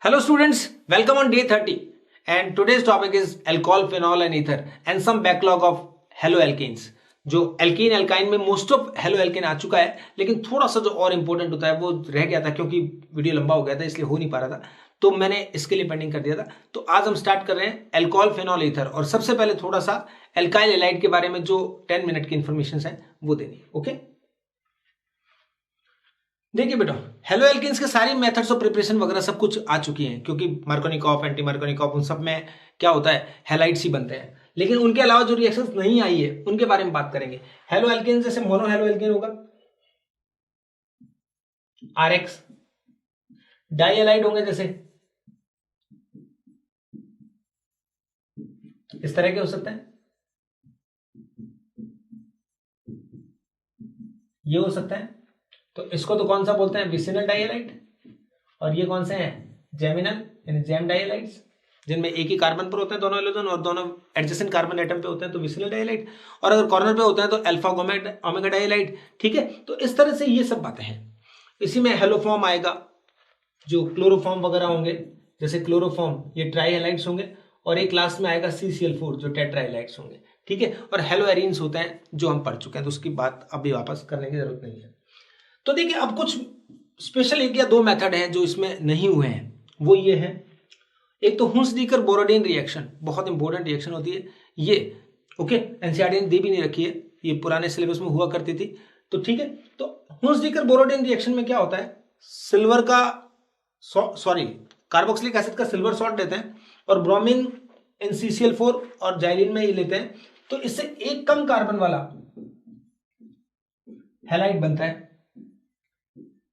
Hello students, welcome on day 30 and today's topic is alcohol, phenol and ether and some backlog of haloalkanes. जो alkene alkyne में most of halo alkane आ चुका है, लेकिन थोड़ा सा जो और इंपॉर्टेंट होता है वो रह गया था क्योंकि वीडियो लंबा हो गया था इसलिए हो नहीं पा रहा था, तो मैंने इसके लिए पेंडिंग कर दिया था। तो आज हम स्टार्ट कर रहे हैं एल्कोहल, फेनॉल, ईथर और सबसे पहले थोड़ा सा एल्काइल एलाइड के बारे में जो 10 मिनट की इंफॉर्मेशन है वो देनी। ओके, देखिए बेटा, हेलो एल्केन्स के सारी मेथड्स ऑफ प्रिपरेशन वगैरह सब कुछ आ चुकी हैं क्योंकि मार्कोनिकॉफ, एंटी मार्कोनिकॉफ, उन सब में क्या होता है हैलाइड्स ही बनते हैं। लेकिन उनके अलावा जो रिएक्शंस नहीं आई है उनके बारे में बात करेंगे। हेलो एल्केन जैसे मोनो हेलो एल्केन होगा RX, डाई एलाइड होंगे जैसे इस तरह के हो सकते हैं, ये हो सकता है। तो इसको तो कौन सा बोलते हैं, विसिनल डाइएलाइड। और ये कौन से हैं, जेमिनल यानी जेम डाइएलाइड्स, जिनमें एक ही कार्बन पर होते हैं दोनों हाइड्रोजन और दोनों एडजेसेंट कार्बन एटम पे होते हैं तो विसिनल डाइएलाइड, और अगर कॉर्नर पे होते हैं तो अल्फा ओमेगा डाइएलाइड। ठीक है, तो इस तरह से ये सब बातें हैं। इसी में हेलोफॉर्म आएगा, जो क्लोरोफॉर्म वगैरह होंगे जैसे क्लोरोफॉर्म, ये ट्राईहेलाइड्स होंगे, और एक लास्ट में आएगा CCl4 जो टेट्राहेलाइड्स होंगे। ठीक है, और हेलोएरीन्स होते हैं जो हम पढ़ चुके हैं, तो उसकी बात अभी वापस करने की जरूरत नहीं है। तो देखिए, अब कुछ स्पेशल एक या दो मेथड हैं जो इसमें नहीं हुए हैं, वो ये है। एक तो हुंस-डीकर बोरोडीन रिएक्शन, बहुत इंपॉर्टेंट रिएक्शन होती है ये। ओके, एनसीईआरटी ने दी भी नहीं रखी है, ये पुराने सिलेबस में हुआ करती थी। तो ठीक है, तो हुंस-डीकर बोरोडीन रिएक्शन में क्या होता है, सिल्वर का कार्बोक्सिलिक एसिड का सिल्वर सॉल्ट लेते हैं और ब्रोमीन NCCl4 और जाइलिन में ये लेते हैं, तो इससे एक कम कार्बन वाला हैलाइड बनता है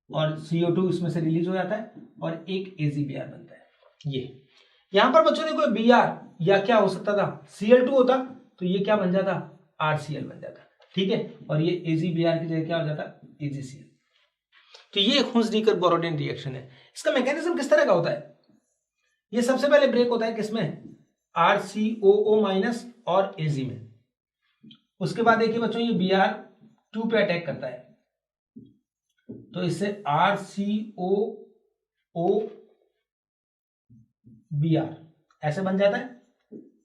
और CO2 इसमें से रिलीज हो जाता है और एक AgBr बनता है। ये यहां पर बच्चों देखो Br या क्या हो सकता था, Cl2 होता तो ये क्या बन जाता, RCl बन जाता। ठीक है, और ये AgBr की जगह क्या हो जाता, AgCl। तो ये एक हुंस-डीकर बोरोडीन रिएक्शन है। इसका मैकेनिज्म किस तरह का होता है, ये सबसे पहले ब्रेक होता है किसमें, RCOO- और Ag में। उसके बाद देखिए बच्चों, ये Br2 पे अटैक करता है तो इससे RCOOBr ऐसे बन जाता है,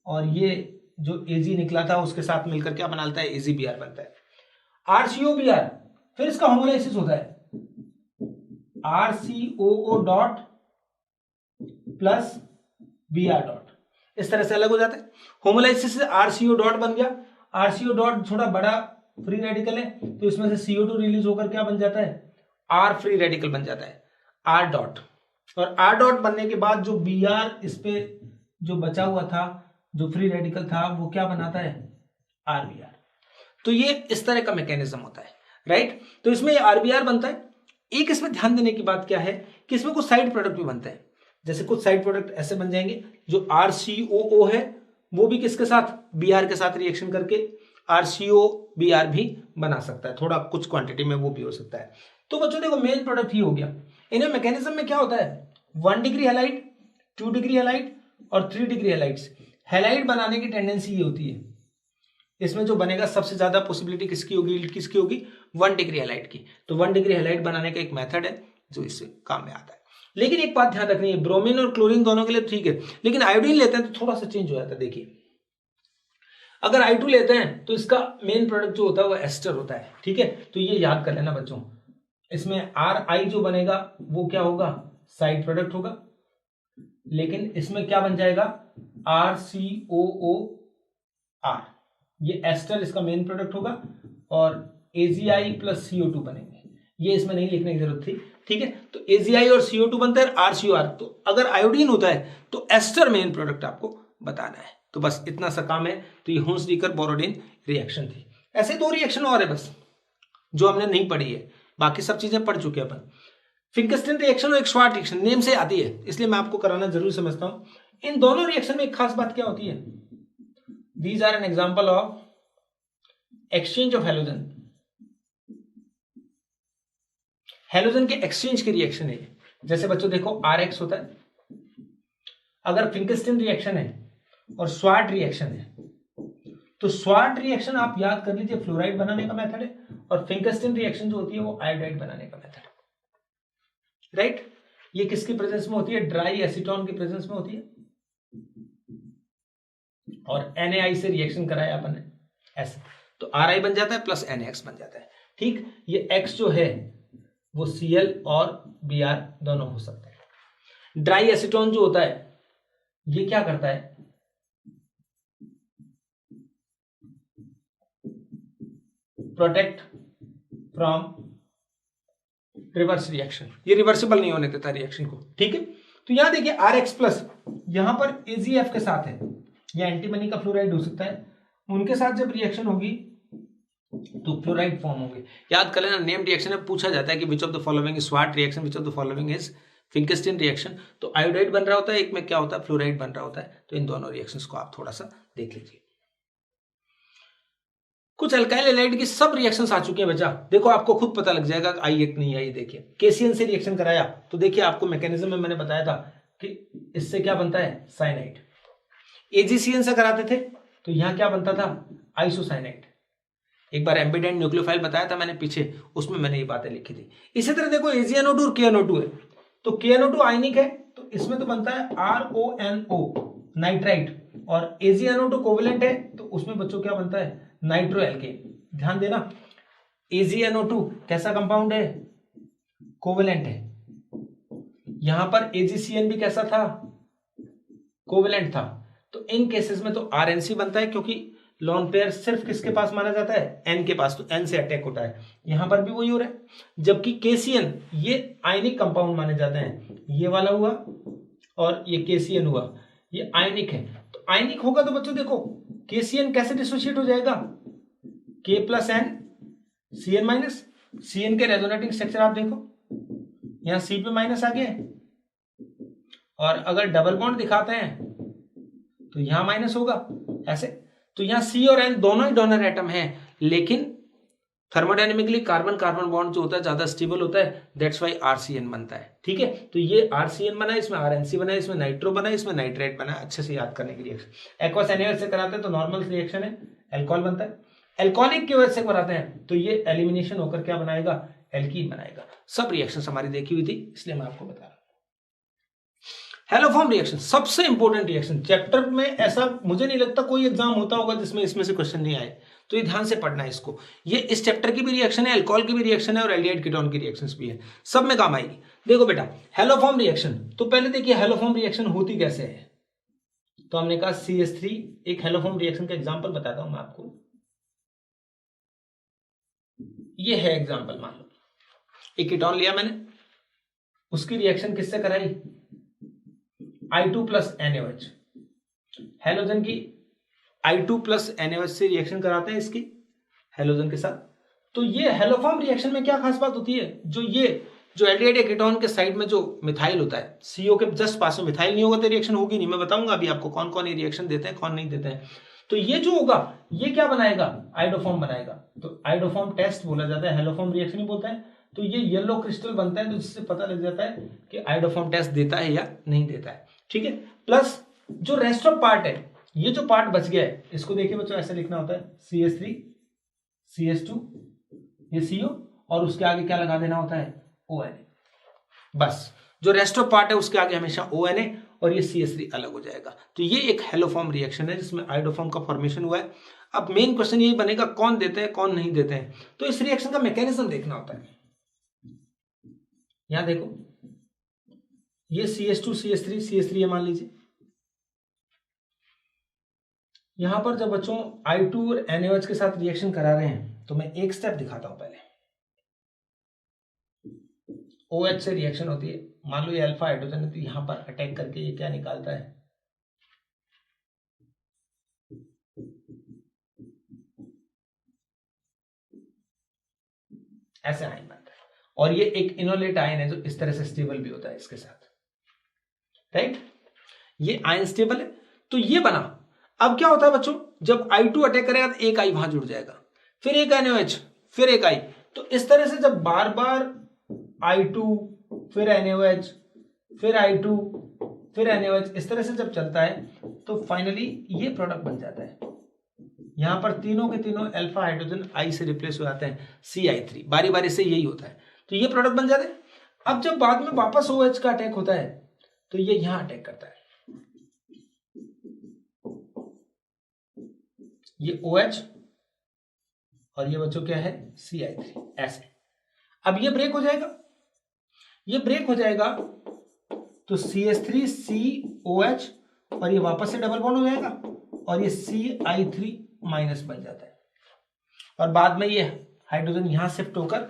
और ये जो Ag निकला था उसके साथ मिलकर क्या बनाता है, AgBr बनता है। RCOBr फिर इसका होमोलाइसिस होता है, RCOO dot plus Br dot, इस तरह से अलग हो जाता है। होमोलाइसिस से RCO डॉट बन गया, RCO डॉट थोड़ा बड़ा फ्री रेडिकल है तो इसमें से CO2 रिलीज होकर क्या बन जाता है, R फ्री रेडिकल बन जाता है, R डॉट। और R डॉट बनने के बाद जो Br इस पे जो बचा हुआ था, जो फ्री रेडिकल था, वो क्या बनाता है, RBr। तो ये इस तरह का मैकेनिज्म होता है, राइट। तो इसमें RBr बनता है। एक इसमें ध्यान देने की बात क्या है कि इसमें कुछ साइड प्रोडक्ट भी बनते हैं, जैसे कुछ साइड प्रोडक्ट ऐसे बन जाएंगे, जो RCOO है वो भी किसके साथ, Br के साथ रिएक्शन करके RCOBr भी बना सकता है, थोड़ा कुछ क्वांटिटी में वो भी हो सकता है। तो बच्चों देखो, मेन प्रोडक्ट ही हो गया। इन्हें मैकेनिज्म में क्या होता है, 1 डिग्री हैलाइड, 2 डिग्री हैलाइड और 3 डिग्री हैलाइड्स। हैलाइड बनाने की टेंडेंसी ये होती है, इसमें जो बनेगा सबसे ज्यादा पॉसिबिलिटी किसकी होगी 1 डिग्री हैलाइड की। तो 1 डिग्री हैलाइड बनाने का एक मेथड है जो इससे काम में आता है। लेकिन एक बात ध्यान रखनी है, ब्रोमीन और क्लोरीन दोनों के लिए ठीक है, लेकिन आयोडीन लेते हैं तो थोड़ा सा चेंज हो जाता है। देखिए, अगर I2 लेते हैं तो इसका मेन प्रोडक्ट जो होता है वो एस्टर होता है। ठीक है, तो ये याद कर लेना बच्चों, इसमें RI जो बनेगा वो क्या होगा, साइड प्रोडक्ट होगा, लेकिन इसमें क्या बन जाएगा, RCOOR, ये एस्टर इसका मेन प्रोडक्ट होगा, और AgI प्लस CO2 बनेंगे। ये इसमें नहीं लिखने की जरूरत थी। ठीक है, तो AgI और CO2 बनता है, RCOR। तो अगर आयोडीन होता है तो एस्टर मेन प्रोडक्ट आपको बताना है। तो बस इतना सा काम है। तो ये हुंस-डीकर बोरोडीन रिएक्शन थी। ऐसे 2 रिएक्शन और है बस जो हमने नहीं पढ़ी है, बाकी सब चीजें पढ़ चुके हैं अपन। फिंकस्टीन रिएक्शन और एक श्वार्ट रिएक्शन नेम से आती है, इसलिए मैं आपको कराना जरूर समझता हूं। इन दोनों रिएक्शन में एक खास बात क्या होती है, these are an example of exchange of halogen. Halogen के एक्सचेंज की रिएक्शन है। जैसे बच्चों देखो, RX होता है, अगर फिंकस्टीन रिएक्शन है और स्वार्ट रिएक्शन है, तो स्वार्ट रिएक्शन आप याद कर लीजिए फ्लोराइड बनाने का मेथड है, और फिंकस्टीन रिएक्शन जो होती है वो आयोडाइड बनाने का मेथड है, राइट। ये किसकी प्रेजेंस में होती है? ड्राई एसीटोन की प्रेजेंस में होती है, और NaI से रिएक्शन कराया अपन ने ऐसे, तो Ri बन जाता है प्लस NaX बन जाता है। ठीक, ये X जो है वो Cl और Br दोनों हो सकते हैं। ड्राई एसीटोन जो होता है ये क्या करता है? प्रोटेक्ट फ्रॉम रिवर्स रिएक्शन, ये रिवर्सिबल नहीं होने देता रिएक्शन को। ठीक है, तो यहां देखिए Rx प्लस यहां पर AgF के साथ है, या एंटीमनी का फ्लोराइड हो सकता है, उनके साथ जब रिएक्शन होगी तो फ्लोराइड फॉर्म होंगे। याद कर लेना, नेम रिएक्शन में पूछा जाता है कि which of the following is Swarts reaction, which of the following is Finkelstein reaction. तो आयोडाइड बन रहा होता है, एक में क्या होता है? फ्लोराइड बन रहा होता है। तो इन दोनों रिएक्शंस को आप थोड़ा सा देख लीजिए। कुछ अल्काइल हैलाइड की सब रिएक्शंस आ चुके हैं बच्चा, देखो आपको खुद पता लग जाएगा आई एक नहीं आई। देखिए KCN से रिएक्शन कराया तो देखिए आपको मैकेनिज्म में मैंने बताया था कि इससे क्या बनता है? साइनाइड। AgCN से कराते थे तो यहां क्या बनता था? आइसोसाइनाइड। एक बार एम्बिडेंट न्यूक्लियोफाइल बताया था मैंने पीछे, उसमें मैंने ये बातें लिखी थी। इसी तरह देखो AgNO2 और KNO2 है, तो KNO2 आयनिक है तो इसमें तो बनता है RONO नाइट्राइट, और AgNO2 कोवेलेंट है तो उसमें बच्चों क्या बनता है? Nitro alkene. ध्यान देना, AgNO2 कैसा कंपाउंड है? कोवेलेंट है। यहां पर AgCN भी कैसा था? कोवेलेंट था। तो इन केसेस में तो RNC बनता है, क्योंकि लॉन पेयर सिर्फ किसके पास माना जाता है? N के पास, तो N से अटैक होता है। यहां पर भी वही हो रहा है। जबकि KCN ये आयनिक कंपाउंड माने जाते हैं, ये वाला हुआ और ये KCN हुआ, ये आयनिक है। तो आयनिक होगा तो बच्चों देखो KCN कैसे डिसोशिएट हो जाएगा? K plus N CN minus. CN के रेजोनेटिंग स्ट्रक्चर आप देखो, यहां C पे माइनस आ गया, और अगर डबल बॉन्ड दिखाते हैं तो यहां माइनस होगा ऐसे। तो यहां C और N दोनों ही डोनर एटम हैं, लेकिन थर्मोडायनेमिकली कार्बन कार्बन बॉन्ड जो होता है ज्यादा स्टेबल होता है, दैट्स वाई RCN बनता है। ठीक है, तो ये RCN बना, इसमें RNC बना, इसमें नाइट्रो बना, इसमें नाइट्रेट बना। अच्छे से याद करने के लिए एक्वस NaOH से कराते हैं तो नॉर्मल रिएक्शन है, एल्कोहल बनता है। एल्कोहलिक की वजह से कराते हैं तो ये एलिमिनेशन होकर क्या बनाएगा? एल्कीन बनाएगा। सब रिएक्शन हमारी देखी हुई थी, इसलिए मैं आपको बता रहा हूं। हेलोफॉर्म रिएक्शन सबसे इंपॉर्टेंट रिएक्शन, चैप्टर में ऐसा मुझे नहीं लगता कोई एग्जाम होता होगा जिसमें इसमें से क्वेश्चन नहीं आए, तो ये ध्यान से पढ़ना है इसको। ये इस चैप्टर की भी रिएक्शन है, अल्कोहल की भी रिएक्शन है, और एल्डिहाइड कीटोन की रिएक्शंस भी है, सब में काम आएगी। देखो बेटा, हेलोफॉर्म रिएक्शन, तो पहले देखिए हेलोफॉर्म रिएक्शन होती कैसे है। तो हमने कहा CH3 एक हेलोफॉर्म रिएक्शन का एग्जाम्पल बताता हूं मैं आपको। ये है एग्जाम्पल, मान लो एक कीटोन लिया मैंने, उसकी रिएक्शन किससे कराई? I2 प्लस NaOH, हेलोजन की I2 प्लस NaOH से रिएक्शन कराते हैं इसकी हेलोजन के साथ। तो ये हेलोफॉर्म रिएक्शन में क्या खास बात होती है? जो एल्डिहाइड कीटोन के साइड में जो मिथाइल होता है, CO के जस्ट पास में, मिथाइल नहीं होगा तो रिएक्शन होगी नहीं। मैं बताऊंगा अभी आपको कौन कौन ये रिएक्शन देते हैं, कौन नहीं देते हैं। तो ये जो होगा ये क्या बनाएगा? आइडोफॉर्म बनाएगा। तो आइडोफॉर्म टेस्ट बोला जाता है, हेलोफॉर्म रिएक्शन ही बोलता है। तो ये येलो क्रिस्टल बनता है, तो जिससे पता लग जाता है कि आइडोफॉर्म टेस्ट देता है या नहीं देता है। ठीक है, प्लस जो रेस्ट ऑफ पार्ट है, ये जो पार्ट बच गया है, इसको देखिए बच्चों ऐसे लिखना होता है CH3 CH2 ये CO, और उसके आगे क्या लगा देना होता है? ONA। बस जो रेस्ट ऑफ पार्ट है उसके आगे हमेशा ONA, और ये CH3 अलग हो जाएगा। तो ये एक हेलोफॉर्म रिएक्शन है जिसमें आइडोफॉर्म का फॉर्मेशन हुआ है। अब मेन क्वेश्चन यही बनेगा कौन देते हैं कौन नहीं देते हैं। तो इस रिएक्शन का मैकेनिज्म देखना होता है। यहां देखो ये CH2 CH3 CH3 है मान लीजिए। यहां पर जब बच्चों I2 और NaOH के साथ रिएक्शन करा रहे हैं तो मैं एक स्टेप दिखाता हूं पहले। OH से रिएक्शन होती है, मान लो ये अल्फा हाइड्रोजन है, तो यहां पर अटैक करके ये क्या निकालता है? ऐसे आयन बनता है, और ये एक इनोलेट आयन है जो इस तरह से स्टेबल भी होता है इसके साथ, राइट? ये आयन स्टेबल है, तो ये बना। अब क्या होता है बच्चों, जब I2 अटैक करेगा तो एक I वहां जुड़ जाएगा, फिर एक NaOH, फिर एक I। तो इस तरह से जब बार बार I2 फिर NaOH फिर I2 फिर NaOH इस तरह से जब चलता है तो फाइनली ये प्रोडक्ट बन जाता है। यहां पर तीनों के तीनों अल्फा हाइड्रोजन I से रिप्लेस हो जाते हैं CI3, बारी बारी से यही होता है। तो ये प्रोडक्ट बन जाते हैं। अब जब बाद में वापस OH का अटैक होता है तो ये यहां अटैक करता है, ये OH और ये बच्चों क्या है CI3 ऐसे। अब ये ब्रेक हो जाएगा, ये ब्रेक हो जाएगा तो CH3COH और ये वापस से डबल बॉन्ड हो जाएगा और ये CI3 माइनस बन जाता है और बाद में ये हाइड्रोजन यहां शिफ्ट होकर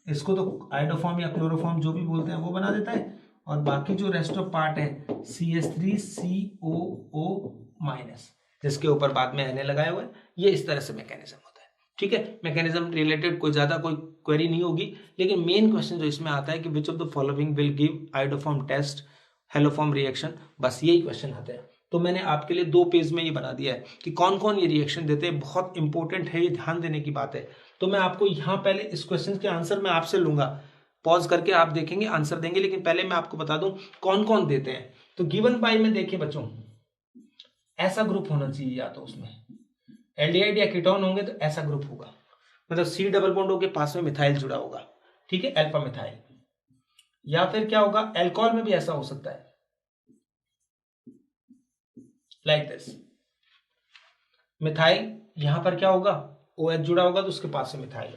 इसको तो आइडोफॉर्म या क्लोरोफॉर्म जो भी बोलते हैं वो बना देता है और बाकी जो रेस्ट ऑफ पार्ट है CH3COO माइनस जिसके ऊपर बाद में Na लगाया हुआ है, ये इस तरह से मैकेनिज्म होता है। ठीक है, मैकेनिज्म रिलेटेड कोई ज्यादा कोई क्वेरी नहीं होगी, लेकिन मेन क्वेश्चन जो इसमें आता है कि which of the following will give iodoform test haloform reaction, बस यही क्वेश्चन आता है। तो मैंने आपके लिए 2 पेज में ये बना दिया है कि कौन कौन ये रिएक्शन देते हैं, बहुत इंपॉर्टेंट है, ये ध्यान देने की बात है। तो मैं आपको यहाँ पहले इस क्वेश्चन के आंसर मैं आपसे लूंगा, पॉज करके आप देखेंगे आंसर देंगे, लेकिन पहले मैं आपको बता दूं कौन कौन देते हैं। तो गिवन बाय में देखिए बच्चों, ऐसा ग्रुप होना चाहिए, या तो उसमें एल्डिहाइड या कीटोन होंगे तो ऐसा ग्रुप होगा, मतलब C डबल बॉन्ड के पास में मिथाइल जुड़ा होगा, ठीक है, अल्फा मिथाइल। या फिर क्या होगा, अल्कोहल में भी ऐसा हो सकता है, लाइक दिस, मिथाइल यहां पर क्या होगा OH जुड़ा होगा तो उसके पास से मिथाइल।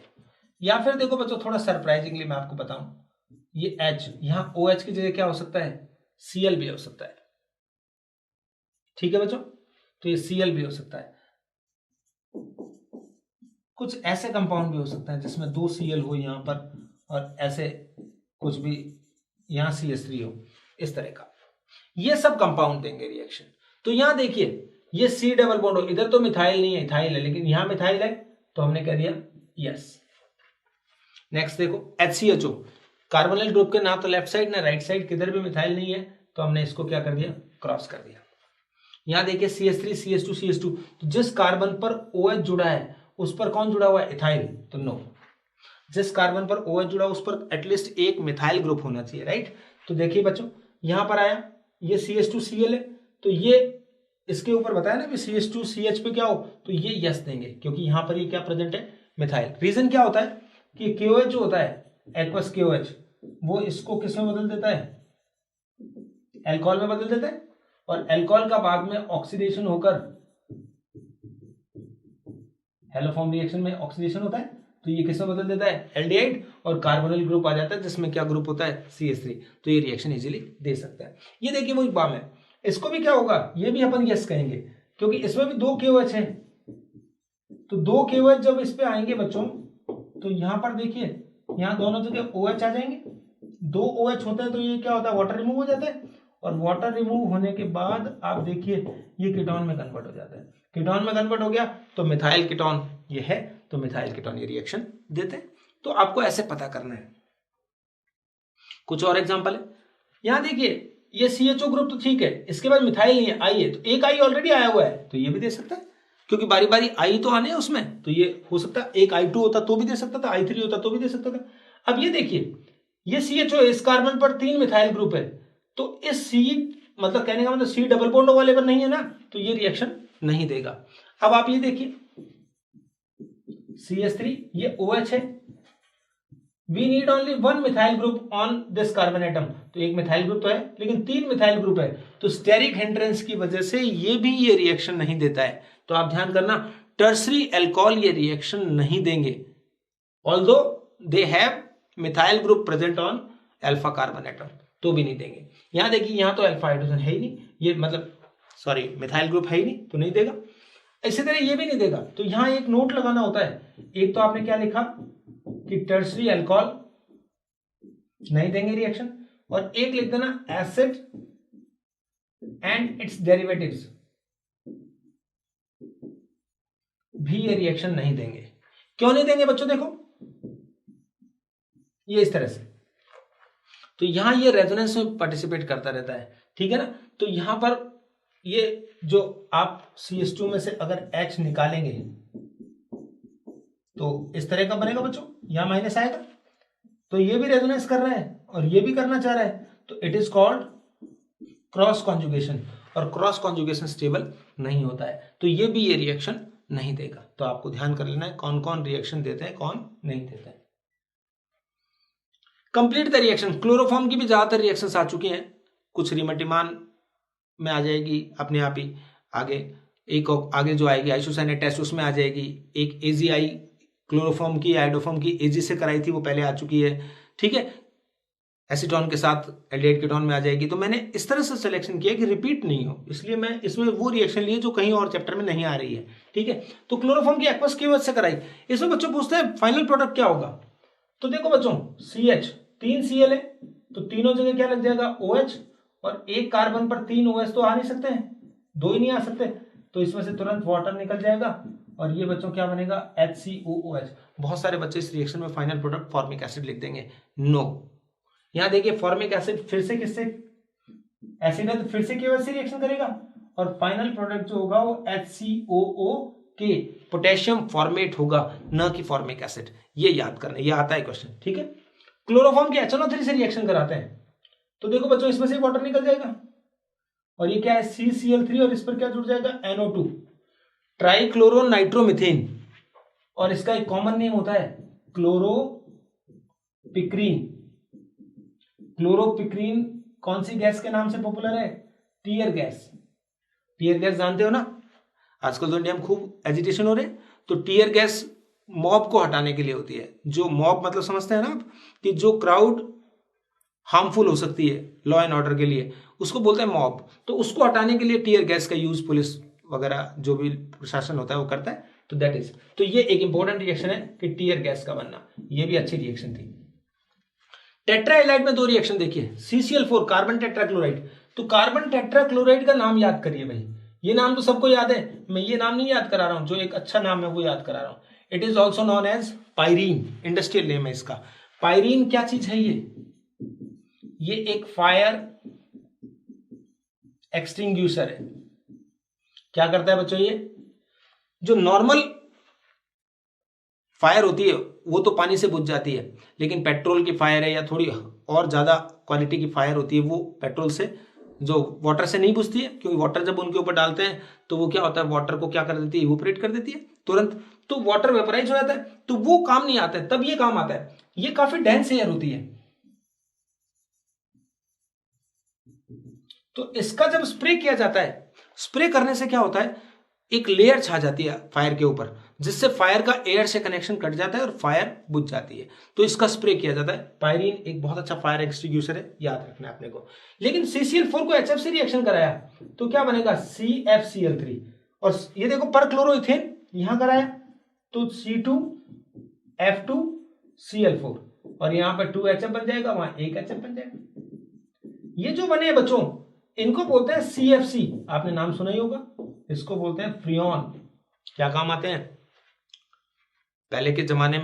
या फिर देखो बच्चों थोड़ा सरप्राइजिंगली मैं आपको बताऊं, ये H यहां OH की जगह क्या हो सकता है, Cl भी हो सकता है। ठीक है बच्चों, तो ये Cl भी हो सकता है। कुछ ऐसे कंपाउंड भी हो सकते हैं जिसमें 2 Cl हो यहां पर और ऐसे कुछ भी यहां CH3 हो, इस तरह का, ये सब कंपाउंड देंगे रिएक्शन। तो यहां देखिए ये C डबल बॉन्ड हो, इधर तो मिथाइल नहीं है, इथाइल है, लेकिन यहां मिथाइल है तो हमने कह दिया यस। नेक्स्ट देखो HCHO, कार्बोनिल ग्रुप के ना तो लेफ्ट साइड ना राइट साइड, किधर भी मिथाइल नहीं है, तो हमने इसको क्या कर दिया, क्रॉस कर दिया। यहां देखिए CH3 CH2 CH2, तो जिस कार्बन पर OH जुड़ा है उस पर कौन जुड़ा हुआ है, इथाइल, तो नो। जिस कार्बन पर OH जुड़ा उस पर एटलीस्ट एक मिथाइल ग्रुप होना चाहिए, राइट। तो देखिए बच्चों यहां पर आया ये CH2Cl है, तो ये इसके ऊपर बताया ना कि CH2CH पे क्या हो, तो ये यस देंगे क्योंकि यहां पर ये क्या प्रेजेंट है, मिथाइल। रीजन क्या होता है कि KOH जो होता है एक्वस KOH, वो इसको किस में बदल देता है, अल्कोहल में बदल देता है, और अल्कोहल का बाद में ऑक्सीडेशन होकर हेलोफॉर्म रिएक्शन में ऑक्सीडेशन होता है, तो ये किसमें बदल देता है, एल्डिहाइड, और कार्बोनिल ग्रुप आ जाता है जिसमें क्या ग्रुप होता है, CH3। तो ये रिएक्शन इजीली दे सकता है। ये देखिए वो बाम है, इसको भी क्या होगा, ये भी अपन यस कहेंगे क्योंकि इसमें भी 2 KOH हैं। तो 2 KOH जब इस पे आएंगे बच्चों, तो यहां पर देखिए यहां दोनों जगह OH आ जाएंगे, 2 OH होता है तो ये क्या होता है, वाटर रिमूव हो जाता है, और वाटर रिमूव होने के बाद आप देखिए ये कीटोन में कन्वर्ट हो जाता है। कीटोन में कन्वर्ट हो गया तो मिथाइल कीटोन ये है, तो मिथाइल कीटोन ये रिएक्शन देते हैं। तो आपको ऐसे पता करना है। कुछ और एग्जांपल है, यहां देखिए ये CHO ग्रुप तो ठीक है, इसके बाद मिथाइल नहीं है, I है, तो एक I ऑलरेडी आया हुआ है तो ये भी दे सकता है क्योंकि बारी बारी I तो आने हैं उसमें, तो ये हो सकता है एक I2 होता तो भी दे सकता था, I3 होता तो भी दे सकता था। अब ये देखिए ये CHO, इस कार्बन पर 3 मिथाइल ग्रुप है, तो इस C मतलब कहने का मतलब C डबल बॉन्ड वाले पर नहीं है ना, तो ये रिएक्शन नहीं देगा। अब आप ये देखिए CH3 ये OH है, we need only 1 methyl group on this carbon atom, तो एक मिथाइल ग्रुप तो है लेकिन 3 मिथाइल ग्रुप है, तो स्टेरिक हिंड्रेंस की वजह से ये भी ये रिएक्शन नहीं देता है। तो आप ध्यान करना टर्सरी अल्कोहल ये रिएक्शन नहीं देंगे, although they have methyl group present on alpha carbon atom, तो भी नहीं देंगे। यहां देखिए यहां तो अल्फा हाइड्रोजन है ही नहीं, ये मतलब सॉरी मिथाइल ग्रुप है ही नहीं, तो नहीं देगा। इसी तरह ये भी नहीं देगा। तो यहां एक नोट लगाना होता है, एक तो आपने क्या लिखा कि टर्सरी अल्कोहल नहीं देंगे रिएक्शन, और एक लिख देना एसिड एंड इट्स डेरिवेटिव्स भी ये रिएक्शन नहीं देंगे। क्यों नहीं देंगे बच्चों, देखो ये इस तरह से, तो यहां ये रेजोनेंस में पार्टिसिपेट करता रहता है, ठीक है ना। तो यहां पर ये जो आप CH2 में से अगर H निकालेंगे तो इस तरह का बनेगा बच्चों, यहां माइनस आएगा, तो ये भी रेजोनेंस कर रहा है और ये भी करना चाह रहा है, तो it is called cross conjugation, और क्रॉस कॉन्जुगेशन स्टेबल नहीं होता है, तो ये भी ये रिएक्शन नहीं देगा। तो आपको ध्यान कर लेना है कौन कौन रिएक्शन देते हैं कौन नहीं देते हैं। कंप्लीट द रिएक्शन, क्लोरोफॉर्म की भी ज्यादातर रिएक्शंस आ चुकी हैं, कुछ रिमटिमान में आ जाएगी अपने आप ही आगे, एक आगे जो आएगी आइसोसाइनेट टेस्ट उसमें आ जाएगी, एक एजीआई क्लोरोफॉर्म की आइडोफॉर्म की एजी से कराई थी वो पहले आ चुकी है, ठीक है, एसीटोन के साथ एल्डिहाइड कीटोन में आ जाएगी। तो मैंने इस तरह से सिलेक्शन किया कि रिपीट नहीं हो, इसलिए मैं इसमें वो रिएक्शन लिए जो कहीं और चैप्टर में नहीं आ रही है, ठीक है। तो क्लोरोफॉर्म की एक्वस की वजह से कराई। इसमें बच्चों पूछते हैं फाइनल प्रोडक्ट क्या होगा, तो देखो बच्चों CH 3 Cl है, तो तीनों जगह क्या लग जाएगा OH, और एक कार्बन पर 3 OH तो आ नहीं सकते हैं, 2 ही नहीं आ सकते, तो इसमें से तुरंत वाटर निकल जाएगा और ये बच्चों क्या बनेगा HCOOH। बहुत सारे बच्चे इस रिएक्शन में फाइनल प्रोडक्ट फॉर्मिक एसिड लिख देंगे, नो। यहां देखिए फॉर्मिक एसिड फिर से किससे एसिड है तो फिर से केवल से रिएक्शन करेगा, और फाइनल प्रोडक्ट जो होगा वो HCOO के पोटेशियम फॉर्मेट होगा, न कि फॉर्मिक एसिड। ये याद करना, ये आता है क्वेश्चन, ठीक है। क्लोरोफॉर्म के HNO3 से रिएक्शन कराते हैं, तो देखो बच्चों इसमें से वाटर निकल जाएगा, और ये क्या है CCl3, और इस पर क्या जुड़ जाएगा NO2, ट्राइक्लोरो नाइट्रोमिथेन, और इसका एक कॉमन नेम होता है क्लोरोपिक्रीन। क्लोरोपिक्रीन कौन सी गैस के नाम से पॉपुलर है, टीयर गैस। टीयर गैस जानते हो ना, आजकल तो इंडिया में खूब एजिटेशन हो रहे, तो टीयर गैस मॉब को हटाने के लिए होती है। जो मॉब मतलब समझते हैं ना आप, कि जो क्राउड हार्मफुल हो सकती है लॉ एंड ऑर्डर के लिए, उसको बोलते हैं मॉब। तो उसको हटाने के लिए टीयर गैस का यूज पुलिस वगैरह जो भी प्रशासन होता है वो करता है, तो दैट इज, तो ये एक इंपॉर्टेंट रिएक्शन है कि टीयर गैस का बनना, ये भी अच्छी रिएक्शन थी। टेट्राहाइड्राइड में 2 रिएक्शन देखिए, CCl4 कार्बन टेट्राक्लोराइड। तो कार्बन टेट्राक्लोराइड का नाम याद करिए भाई, ये नाम तो सबको याद है, मैं ये नाम नहीं याद करा रहा हूं, जो एक अच्छा नाम है वो याद करा रहा हूं। It is also known as pyrene, industrial name है इसका। पायरीन क्या चीज है, ये एक फायर एक्सटिंग्विशर है। क्या करता है बच्चों, ये जो नॉर्मल फायर होती है वो तो पानी से बुझ जाती है, लेकिन पेट्रोल की फायर है या थोड़ी और ज्यादा क्वालिटी की फायर होती है, वो पेट्रोल से जो वाटर से नहीं बुझती है, क्योंकि वाटर जब उनके ऊपर डालते हैं तो वो क्या होता है, वाटर को क्या कर देती है, इवोपरेट कर देती है तुरंत, तो वाटर वेपराइज हो जाता है, तो वो काम नहीं आता है, तब ये काम आता है। ये काफी डेंस एयर होती है, तो इसका जब स्प्रे किया जाता है, स्प्रे करने से क्या होता है, एक लेयर छा जाती है फायर के ऊपर, जिससे फायर का एयर से कनेक्शन कट जाता है और फायर बुझ जाती है, तो इसका स्प्रे किया जाता है। पायरीन एक बहुत अच्छा फायर एक्सटिंग्विशर है, याद रखना है अपने को। लेकिन CCl4 को HF से रिएक्शन कराया तो क्या बनेगा CFCl3, और ये देखो पर क्लोरोइथेन यहां कराया तो C2F2Cl4, और यहां पर 2HF बन जाएगा, वहां 1HF बन जाएगा। ये जो बने बच्चों इनको बोलते हैं CFC, आपने नाम सुना ही होगा, इसको बोलते हैं फ्रियोन। क्या काम आते हैं, पहले के जमाने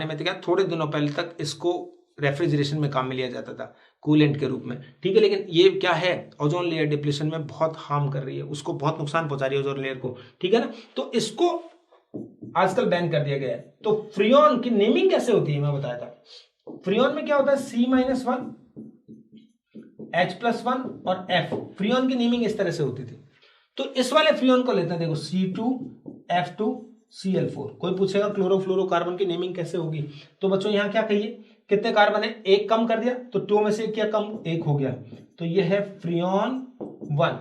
में तो क्या, थोड़े दिनों पहले तक इसको रेफ्रिजरेशन में काम में लिया जाता था, कूलेंट के रूप में, ठीक है। लेकिन ये क्या है, ओजोन लेयर डिप्लीशन में बहुत हार्म कर रही है, उसको बहुत नुकसान पहुंचा रही है ओजोन लेयर को, ठीक है ना, तो इसको आजकल बैन कर दिया गया है। तो फ्रियोन की नेमिंग कैसे होती है मैं बताया था, फ्रियोन में क्या होता है C-1 H+1 और F, फ्रियोन की नेमिंग इस तरह से होती थी। तो इस वाले फ्रियोन को लेते हैं, देखो C2F2Cl4। कोई पूछेगा क्लोरोफ्लोरोकार्बन की नेमिंग कैसे होगी, तो बच्चों यहां क्या कहिए, कितने कार्बन है, एक कम कर दिया तो 2 में से क्या कम, एक हो गया, तो ये है फ्रियोन 1।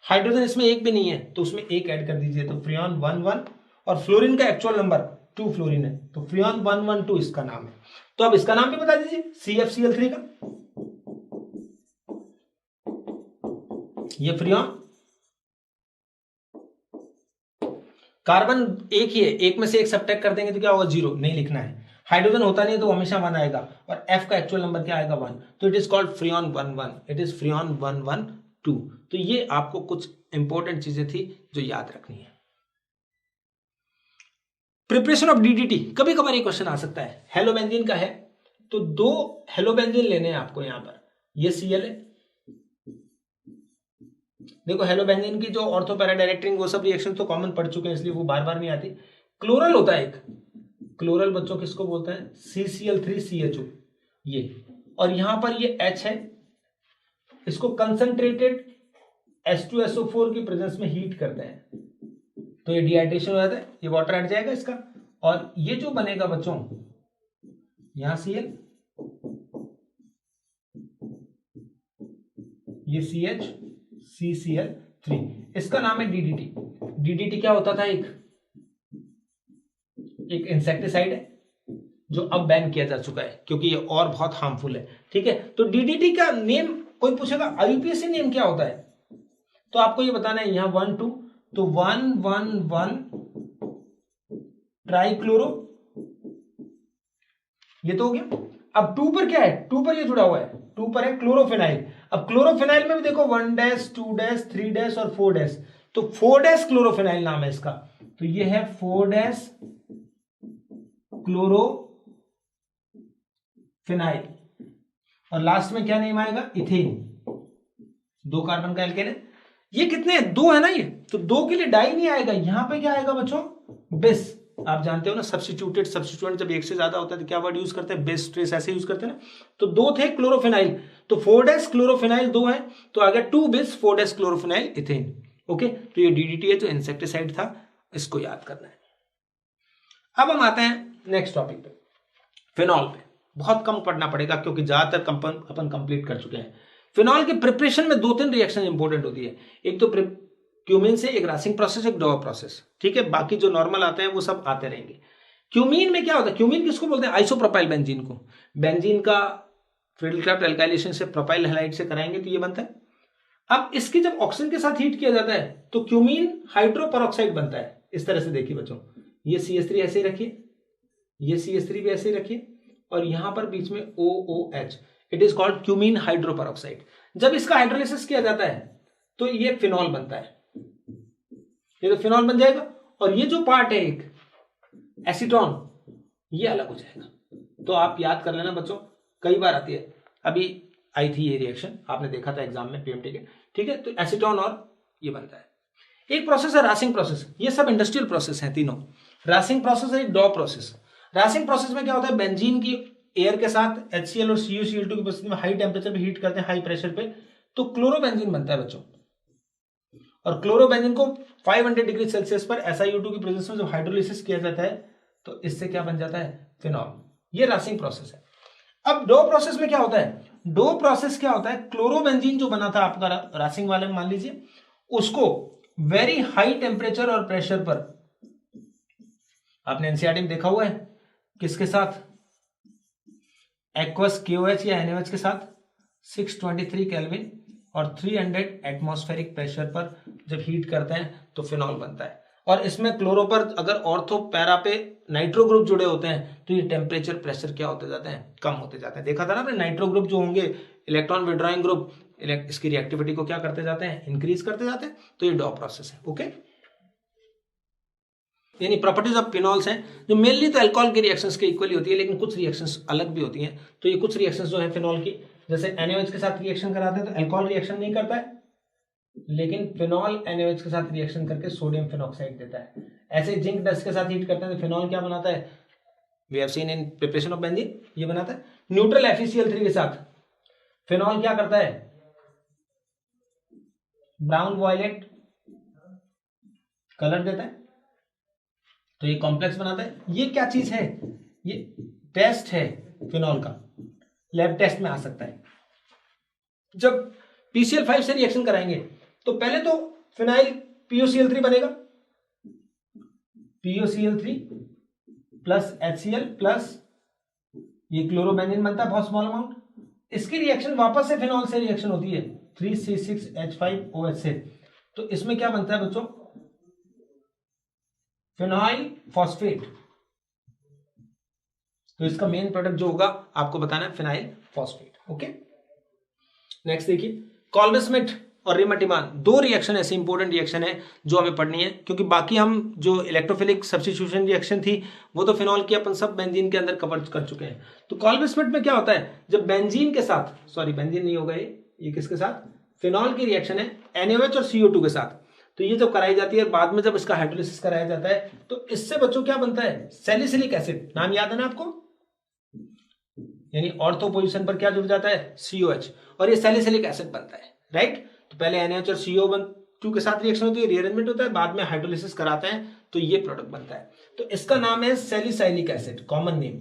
हाइड्रोजन इसमें एक भी नहीं है तो उसमें एक ऐड कर दीजिए, तो फ्रियोन 1,1, और फ्लोरीन का एक्चुअल नंबर 2 फ्लोरीन है, तो फ्रियोन 112 इसका नाम है। तो अब इसका नाम भी बता दीजिए CFCl3 का, ये फ्रियोन, कार्बन एक ही है, एक में से एक सब्ट्रैक्ट कर देंगे तो क्या होगा, 0, नहीं लिखना है। हाइड्रोजन होता नहीं है तो हमेशा 1 आएगा, और F का एक्चुअल नंबर क्या आएगा, 1, तो it is called Freon 1,1, it is Freon 112। तो ये आपको कुछ इंपॉर्टेंट चीजें थी जो याद रखनी है। प्रिपरेशन ऑफ DDT, कभी कभार ये क्वेश्चन आ सकता है, हेलोबेंजीन का है, तो 2 हेलोबेंजीन लेने हैं आपको, यहां पर ये Cl है, देखो हेलोबेंजीन की जो ऑर्थो पैरा डायरेक्टरिंग वो सब रिएक्शन तो कॉमन पढ़ चुके हैं, इसलिए वो बार बार नहीं आती। क्लोरल होता है एक, क्लोरल बच्चों किसको बोलते हैं, CCl3CHO, ये, और यहां पर ये H है, इसको कंसंट्रेटेड H2SO4 की प्रेजेंस में हीट करते हैं तो ये डिहाइड्रेशन हो जाता है, ये वाटर हट जाएगा इसका, और ये जो बनेगा बच्चों, यहां Cl ये CH CCl3, इसका नाम है DDT। DDT क्या होता था? एक इंसेक्टिसाइड है जो अब बैन किया जा चुका है क्योंकि ये और बहुत हार्मफुल है। ठीक है, तो DDT का नेम कोई पूछेगा IUPAC नेम क्या होता है, तो आपको ये बताना है। यहां 1 2, तो 111 ट्राइक्लोरो, ये तो हो गया। अब 2 पर क्या है? 2 पर ये जुड़ा हुआ है, 2 पर है क्लोरोफिनाइल। अब क्लोरोफिनाइल में भी देखो 1 डैश 2 डैश 3 डैश और 4 डैश, तो 4 डैश क्लोरोफिनाइल नाम है इसका, तो ये है 4 डैश क्लोरोफिनाइल। और लास्ट में क्या नेम आएगा? इथेन। 2 कार्बन का एल्केन है। ये कितने हैं? 2 है ना ये, तो 2 के लिए डाई नहीं आएगा। यहां पे क्या आएगा बच्चों? बेस। आप जानते हो ना सब्स्टिट्यूटेड सब्स्टिट्यूएंट जब एक से ज्यादा होता है तो क्या वर्ड यूज करते हैं? बेस ट्रेस, ऐसे यूज करते हैं ना। तो 2 थे क्लोरोफिनाइल, तो 4 डैश क्लोरोफिनाइल 2 है, तो आ गया 2 base 4 dash chlorophenyl ethane. Okay, तो ये DDT है जो इंसेक्टिसाइड था, इसको याद करना है। अब हम आते हैं नेक्स्ट टॉपिक पे, फिनॉल पे। बहुत कम पढ़ना पड़ेगा क्योंकि ज्यादातर अपन कंप्लीट कर चुके हैं। फिनॉल के प्रिपरेशन में 2-3 रिएक्शन इंपॉर्टेंट होती है। एक तो क्यूमीन से, एक रासिंग प्रोसेस, एक डॉ प्रोसेस। ठीक है, बाकी जो नॉर्मल आते हैं वो सब आते रहेंगे। क्यूमीन में क्या होता है? क्यूमीन किसको बोलते हैं? आइसोप्रोपाइल बेंजीन को। बेंजीन का फ्रीडल-क्राफ्ट एल्काइलेशन से प्रोपाइल हैलाइड से कराएंगे तो ये बनता है। अब इसकी जब ऑक्सीजन के साथ हीट किया जाता है तो क्यूमीन हाइड्रोपेरोक्साइड बनता है। इस तरह से देखिए बच्चों, ये CH3 ऐसे ही रखिए, ये CH3 भी ऐसे ही रखिए, और यहां पर बीच में OOH, it is called cumene hydroperoxide. जब इसका हाइड्रोलिसिस किया जाता है तो ये फिनॉल बनता है, ये तो फिनॉल बन जाएगा। और ये जो पार्ट है एक एसीटोन, ये अलग हो जाएगा। तो आप याद कर लेना बच्चों, कई बार आती है, अभी आई थी ये रिएक्शन, आपने देखा था एग्जाम में PMT के। ठीक है, तो एसीटोन और ये बनता है। एक प्रोसेस है रासिंग प्रोसेस, ये सब इंडस्ट्रियल प्रोसेस है तीनों। रासिंग प्रोसेस है डॉ प्रोसेस। रासिंग प्रोसेस में क्या होता है? बेंजीन की एयर के साथ HCl और CuCl2 की उपस्थिति में हाई टेम्परेचर पे हीट करते हैं, हाई प्रेशर पे, तो क्लोरोबेंजीन बनता है बच्चों। और क्लोरोबेंजीन को 500 डिग्री सेल्सियस पर SiO2 की प्रेजेंस में जब हाइड्रोलिसिस किया जाता है तो इससे क्या बन जाता है? फिनॉल। ये रासिंग प्रोसेस है। अब डो प्रोसेस में क्या होता है? डो प्रोसेस क्या होता है? क्लोरोबेंजीन जो बना था आपका रासिंग वाले में, मान लीजिए, उसको वेरी हाई टेम्परेचर और प्रेशर पर, आपने एनसीईआरटी में देखा हुआ है, किसके साथ? एक्वस KOH या NaOH के साथ 623 केल्विन और 300 एटमॉस्फेरिक प्रेशर पर जब हीट करते हैं तो फिनॉल बनता है। और इसमें क्लोरो पर अगर ऑर्थो पैरा पे नाइट्रो ग्रुप जुड़े होते हैं तो ये टेम्परेचर प्रेशर क्या होते जाते हैं? कम होते जाते हैं। देखा था ना आपने, नाइट्रो ग्रुप जो होंगे, इलेक्ट्रॉन विड्रॉइंग ग्रुप, इसकी रिएक्टिविटी को क्या करते जाते हैं? इंक्रीज करते जाते हैं। तो ये डॉ प्रोसेस है। ओके, यानी प्रॉपर्टीज ऑफ फिनॉल्स हैं जो मेनली तो अल्कोहल की रिएक्शंस के इक्वली होती है, लेकिन कुछ रिएक्शंस अलग भी होती हैं। तो ये कुछ रिएक्शंस जो है फिनॉल की, जैसे NaOH के साथ रिएक्शन कराते हैं तो अल्कोहल रिएक्शन नहीं करता है, लेकिन फिनॉल NaOH के साथ रिएक्शन करके सोडियम फिनॉक्साइड देता है। ऐसे जिंक डस्ट के साथ हीट करते हैं तो फिनॉल क्या बनाता है? We have seen in preparation of benzene, ये बनाता है। न्यूट्रल FeCl3 के साथ फिनॉल क्या करता है? ब्राउन वॉयलेट कलर देता है, तो ये कॉम्प्लेक्स बनाता है। ये क्या चीज है? ये टेस्ट है फिनॉल का, लैब टेस्ट में आ सकता है। जब PCl5 से रिएक्शन कराएंगे तो पहले तो फिनाइल POCl3 बनेगा, POCl3 प्लस HCl प्लस ये क्लोरोबेंजीन बनता है बहुत स्मॉल अमाउंट। इसकी रिएक्शन वापस से फिनॉल से रिएक्शन होती है 3C6H5OH से, तो इसमें क्या बनता है बच्चों? Phenyl phosphate. तो इसका मेन प्रोडक्ट जो होगा आपको बताना है फिनाइल फॉस्फेट। ओके, नेक्स्ट देखिए, कॉल्बे स्मिथ और रिमटिमान, 2 रिएक्शन ऐसे इंपॉर्टेंट रिएक्शन है जो हमें पढ़नी है, क्योंकि बाकी हम जो इलेक्ट्रोफिलिक सब्स्टिट्यूशन रिएक्शन थी वो तो फिनॉल की अपन सब बेंजीन के अंदर कवर कर चुके हैं। तो कॉल्बे स्मिथ में क्या होता है? जब बेंजीन के साथ, सॉरी बेंजीन नहीं होगा, ये किसके साथ? फिनॉल की रिएक्शन है NaOH और CO2 के साथ। तो ये जब कराई जाती है, बाद में जब इसका हाइड्रोलिसिस कराया जाता है तो इससे बच्चों क्या बनता है? Salicylic acid. नाम याद है ना आपको? यानी ऑर्थो पोजीशन पर क्या जुड़ जाता है? COH, और ये सैलिसिलिक एसिड बनता है, राइट। तो पहले NaOH और CO2 के साथ रिएक्शन होती है, रीअरेंजमेंट होता है, बाद में हाइड्रोलिसिस कराते हैं तो ये प्रोडक्ट बनता है। तो इसका नाम है सैलिसाइलिक एसिड, कॉमन नेम।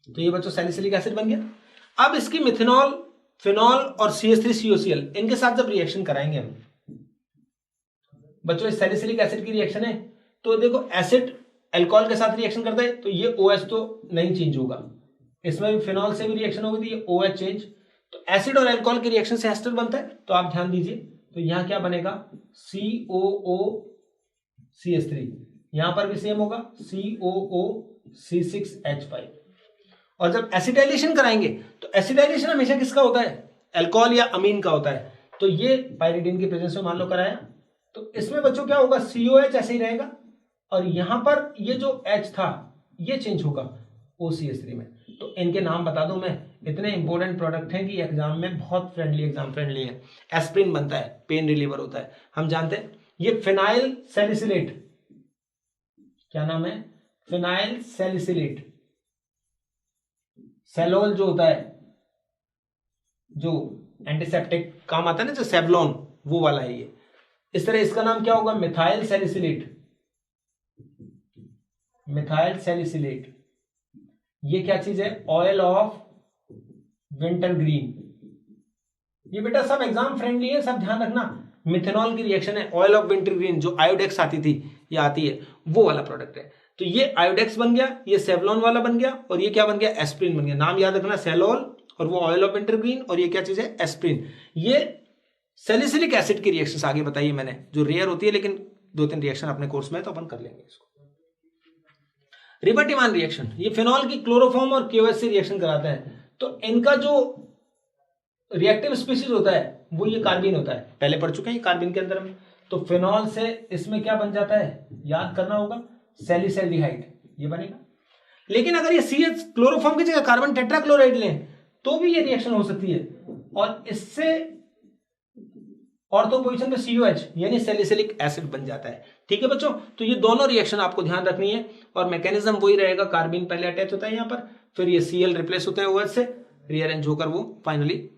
तो ये बच्चों सैलिसिलिक एसिड बन गया। अब इसकी मिथेनॉल फिनॉल और CH3COCl इनके साथ जब रिएक्शन कराएंगे हम बच्चों, सैलिसिलिक एसिड की रिएक्शन है, तो देखो एसिड अल्कोहल के साथ रिएक्शन करता है तो ये OH तो नहीं चेंज होगा, इसमें भी फिनॉल से भी रिएक्शन होगी तो ये OH चेंज, तो एसिड और अल्कोहल की रिएक्शन से एस्टर बनता है। तो आप ध्यान दीजिए, तो यहां क्या बनेगा COOCH3, यहां पर भी सेम होगा COOC6H5। और जब एसिटाइलेशन कराएंगे तो एसिटाइलेशन हमेशा किसका होता है, अल्कोहल या अमीन का होता है। तो ये पाइरिडीन की प्रेजेंस में मान लो कराया, तो इसमें बच्चों क्या होगा, COH ऐसे ही रहेगा और यहां पर ये जो H था ये चेंज होगा OCH3 में। तो इनके नाम बता दूं मैं, इतने इंपॉर्टेंट प्रोडक्ट हैं कि एग्जाम में बहुत फ्रेंडली, एग्जाम फ्रेंडली है। एस्प्रिन बनता है, पेन रिलीवर होता है, हम जानते हैं। ये फिनाइल सैलिसिलेट, क्या नाम है, फिनाइल सैलिसिलेट, सेलोल जो होता है, जो एंटीसेप्टिक काम आता है ना, जो सेवलॉन, वो वाला है ये। इस तरह इसका नाम क्या होगा, मिथाइल सैलिसिलेट, मिथाइल सैलिसिलेट। ये क्या चीज है, ऑयल ऑफ विंटर ग्रीन। ये बेटा सब एग्जाम फ्रेंडली है, सब ध्यान रखना। मिथेनॉल की रिएक्शन है, ऑयल ऑफ विंटर ग्रीन, जो आयोडेक्स आती थी या आती है, वो वाला प्रोडक्ट है। तो ये आयोडेक्स बन गया, ये सेवलॉन वाला बन गया, और ये क्या बन गया, एस्प्रिन बन गया। नाम याद रखना, सेलोल और वो ऑयल ऑफ विंटर ग्रीन, और ये क्या चीज है, एस्प्रिन। ये सैलिसिलिक एसिड की रिएक्शन आगे बताइए मैंने, जो रेयर होती है, लेकिन 2-3 रिएक्शन अपने कोर्स में तो अपन कर लेंगे इसको। रिबर्टिमान रिएक्शन, ये फिनॉल की क्लोरोफॉर्म और KOH से रिएक्शन कराते हैं। तो इनका जो रिएक्टिव स्पीशीज होता है वो ये कार्बिन होता है, पहले पढ़ चुके हैं ये कार्बिन के अंदर में। तो फिनॉल से इसमें क्या बन जाता है, याद करना होगा, सैलिसैल्डिहाइड, ये बनेगा। लेकिन अगर ये CH क्लोरोफॉर्म की जगह कार्बन टेट्राक्लोराइड लें तो भी ये रिएक्शन हो सकती है, और इससे ऑर्थो पोजीशन पे COH यानी सैलिसिलिक एसिड बन जाता है। ठीक है बच्चों, तो ये दोनों रिएक्शन आपको ध्यान रखनी है, और मैकेनिज्म वही रहेगा, कार्बिन पहले अटैच होता है यहाँ पर, फिर ये Cl रिप्लेस होता है OH से, रीअरेंज होकर वो फाइनली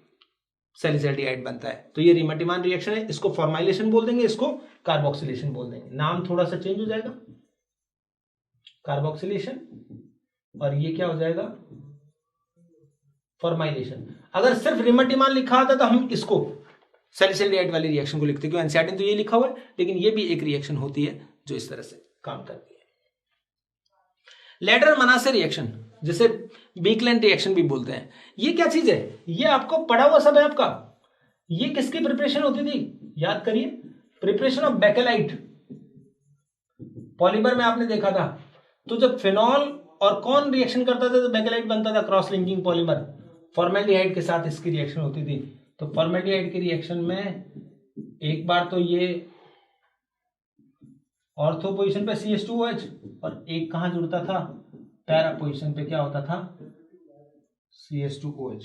सैलिसैल्डिहाइड बनता है। तो ये रिमटिमान रिएक्शन है, इसको फॉर्माइलेशन बोल देंगे, इसको कार्बोक्सिलेशन बोल देंगे, नाम थोड़ा सा चेंज हो जाएगा, कार्बोक्सिलेशन, और ये क्या हो जाएगा, फॉर्माइलेशन। अगर सिर्फ रिमटिमान लिखा आता तो हम इसको सैलिसैल्डिहाइड वाली रिएक्शन को लिखते, क्योंकि एनसीईआरटी तो ये लिखा हुआ है, लेकिन ये भी एक रिएक्शन होती है जो इस तरह से काम करती है। लेडर मनासे रिएक्शन, जिसे बीकलैंड रिएक्शन भी बोलते हैं, ये क्या चीज है, ये आपको पढ़ा हुआ सब है आपका। ये किसकी प्रिपरेशन होती थी, याद करिए, प्रिपरेशन ऑफ बेकेलाइट, पॉलीमर में आपने देखा था। तो जब फिनॉल और कौन रिएक्शन करता था तो बेकेलाइट बनता था, क्रॉस लिंकिंग पॉलीमर, फॉर्मेल्डिहाइड के साथ इसकी रिएक्शन होती थी। तो फॉर्मेल्डिहाइड की रिएक्शन में एक बार तो ये ऑर्थो पोजीशन पे CH2OH, और एक कहां जुड़ता था, पैरा पोजीशन पे क्या होता था, CH2OH।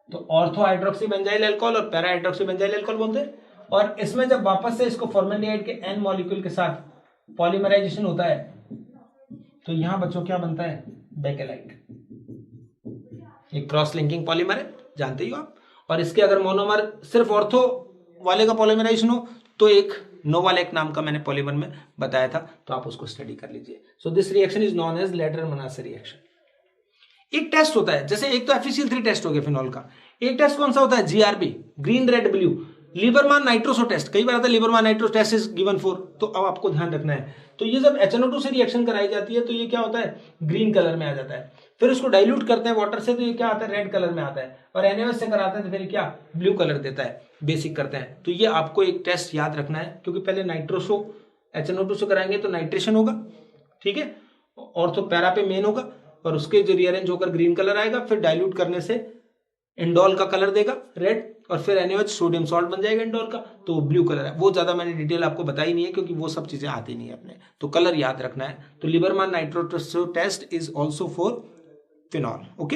तो ऑर्थो हाइड्रोक्सी बेंजाइल अल्कोहल और पैरा हाइड्रोक्सी बेंजाइल अल्कोहल बोलते हैं। और इसमें जब वापस से इसको फॉर्मेल्डिहाइड के N मॉलिक्यूल के साथ पॉलीमराइजेशन होता है तो यहां बच्चों क्या बनता है, बेकेलाइट। एक क्रॉस लिंकिंग पॉलीमर है, जानते ही हो आप। और इसके अगर मोनोमर सिर्फ ऑर्थो वाले का पॉलीमराइजेशन हो तो एक नोवालेक नाम का मैंने पॉलीमर में बताया था, तो आप उसको स्टडी कर लीजिए। So this reaction is known as Leder Manasse reaction. एक टेस्ट होता है, जैसे एक तो FeCl3 टेस्ट हो गया फिनॉल का, एक टेस्ट कौन सा होता है, GRB, green red blue, Liebermann nitroso test. कई बार आता है Liebermann nitroso test is given for, तो अब आपको ध्यान रखना है। तो ये जब HNO2 से रिएक्शन कराई जाती है तो ये क्या होता है, ग्रीन कलर में आ जाता है। फिर उसको डाइल्यूट करते हैं वाटर से तो ये क्या आता है, रेड कलर में आता है। और NaOH से कराते हैं तो फिर क्या, ब्लू कलर देता है, बेसिक करते हैं। तो ये आपको एक टेस्ट याद रखना है, क्योंकि पहले नाइट्रोसो HNO2 से कराएंगे तो नाइट्रेशन होगा, ठीक है, और तो पैरा पे मेन होगा, और उसके जो रीअरेंज होकर ग्रीन कलर आएगा, फिर डाइल्यूट करने से इंडोल का कलर देगा रेड, और फिर NaOH सोडियम सॉल्ट बन जाएगा इंडोल का, तो ब्लू कलर है। वो ज्यादा मैंने डिटेल आपको बताई नहीं है, क्योंकि वो सब चीजें आती नहीं है अपने, तो कलर याद रखना है। तो Liebermann nitroso test is also for phenol, okay.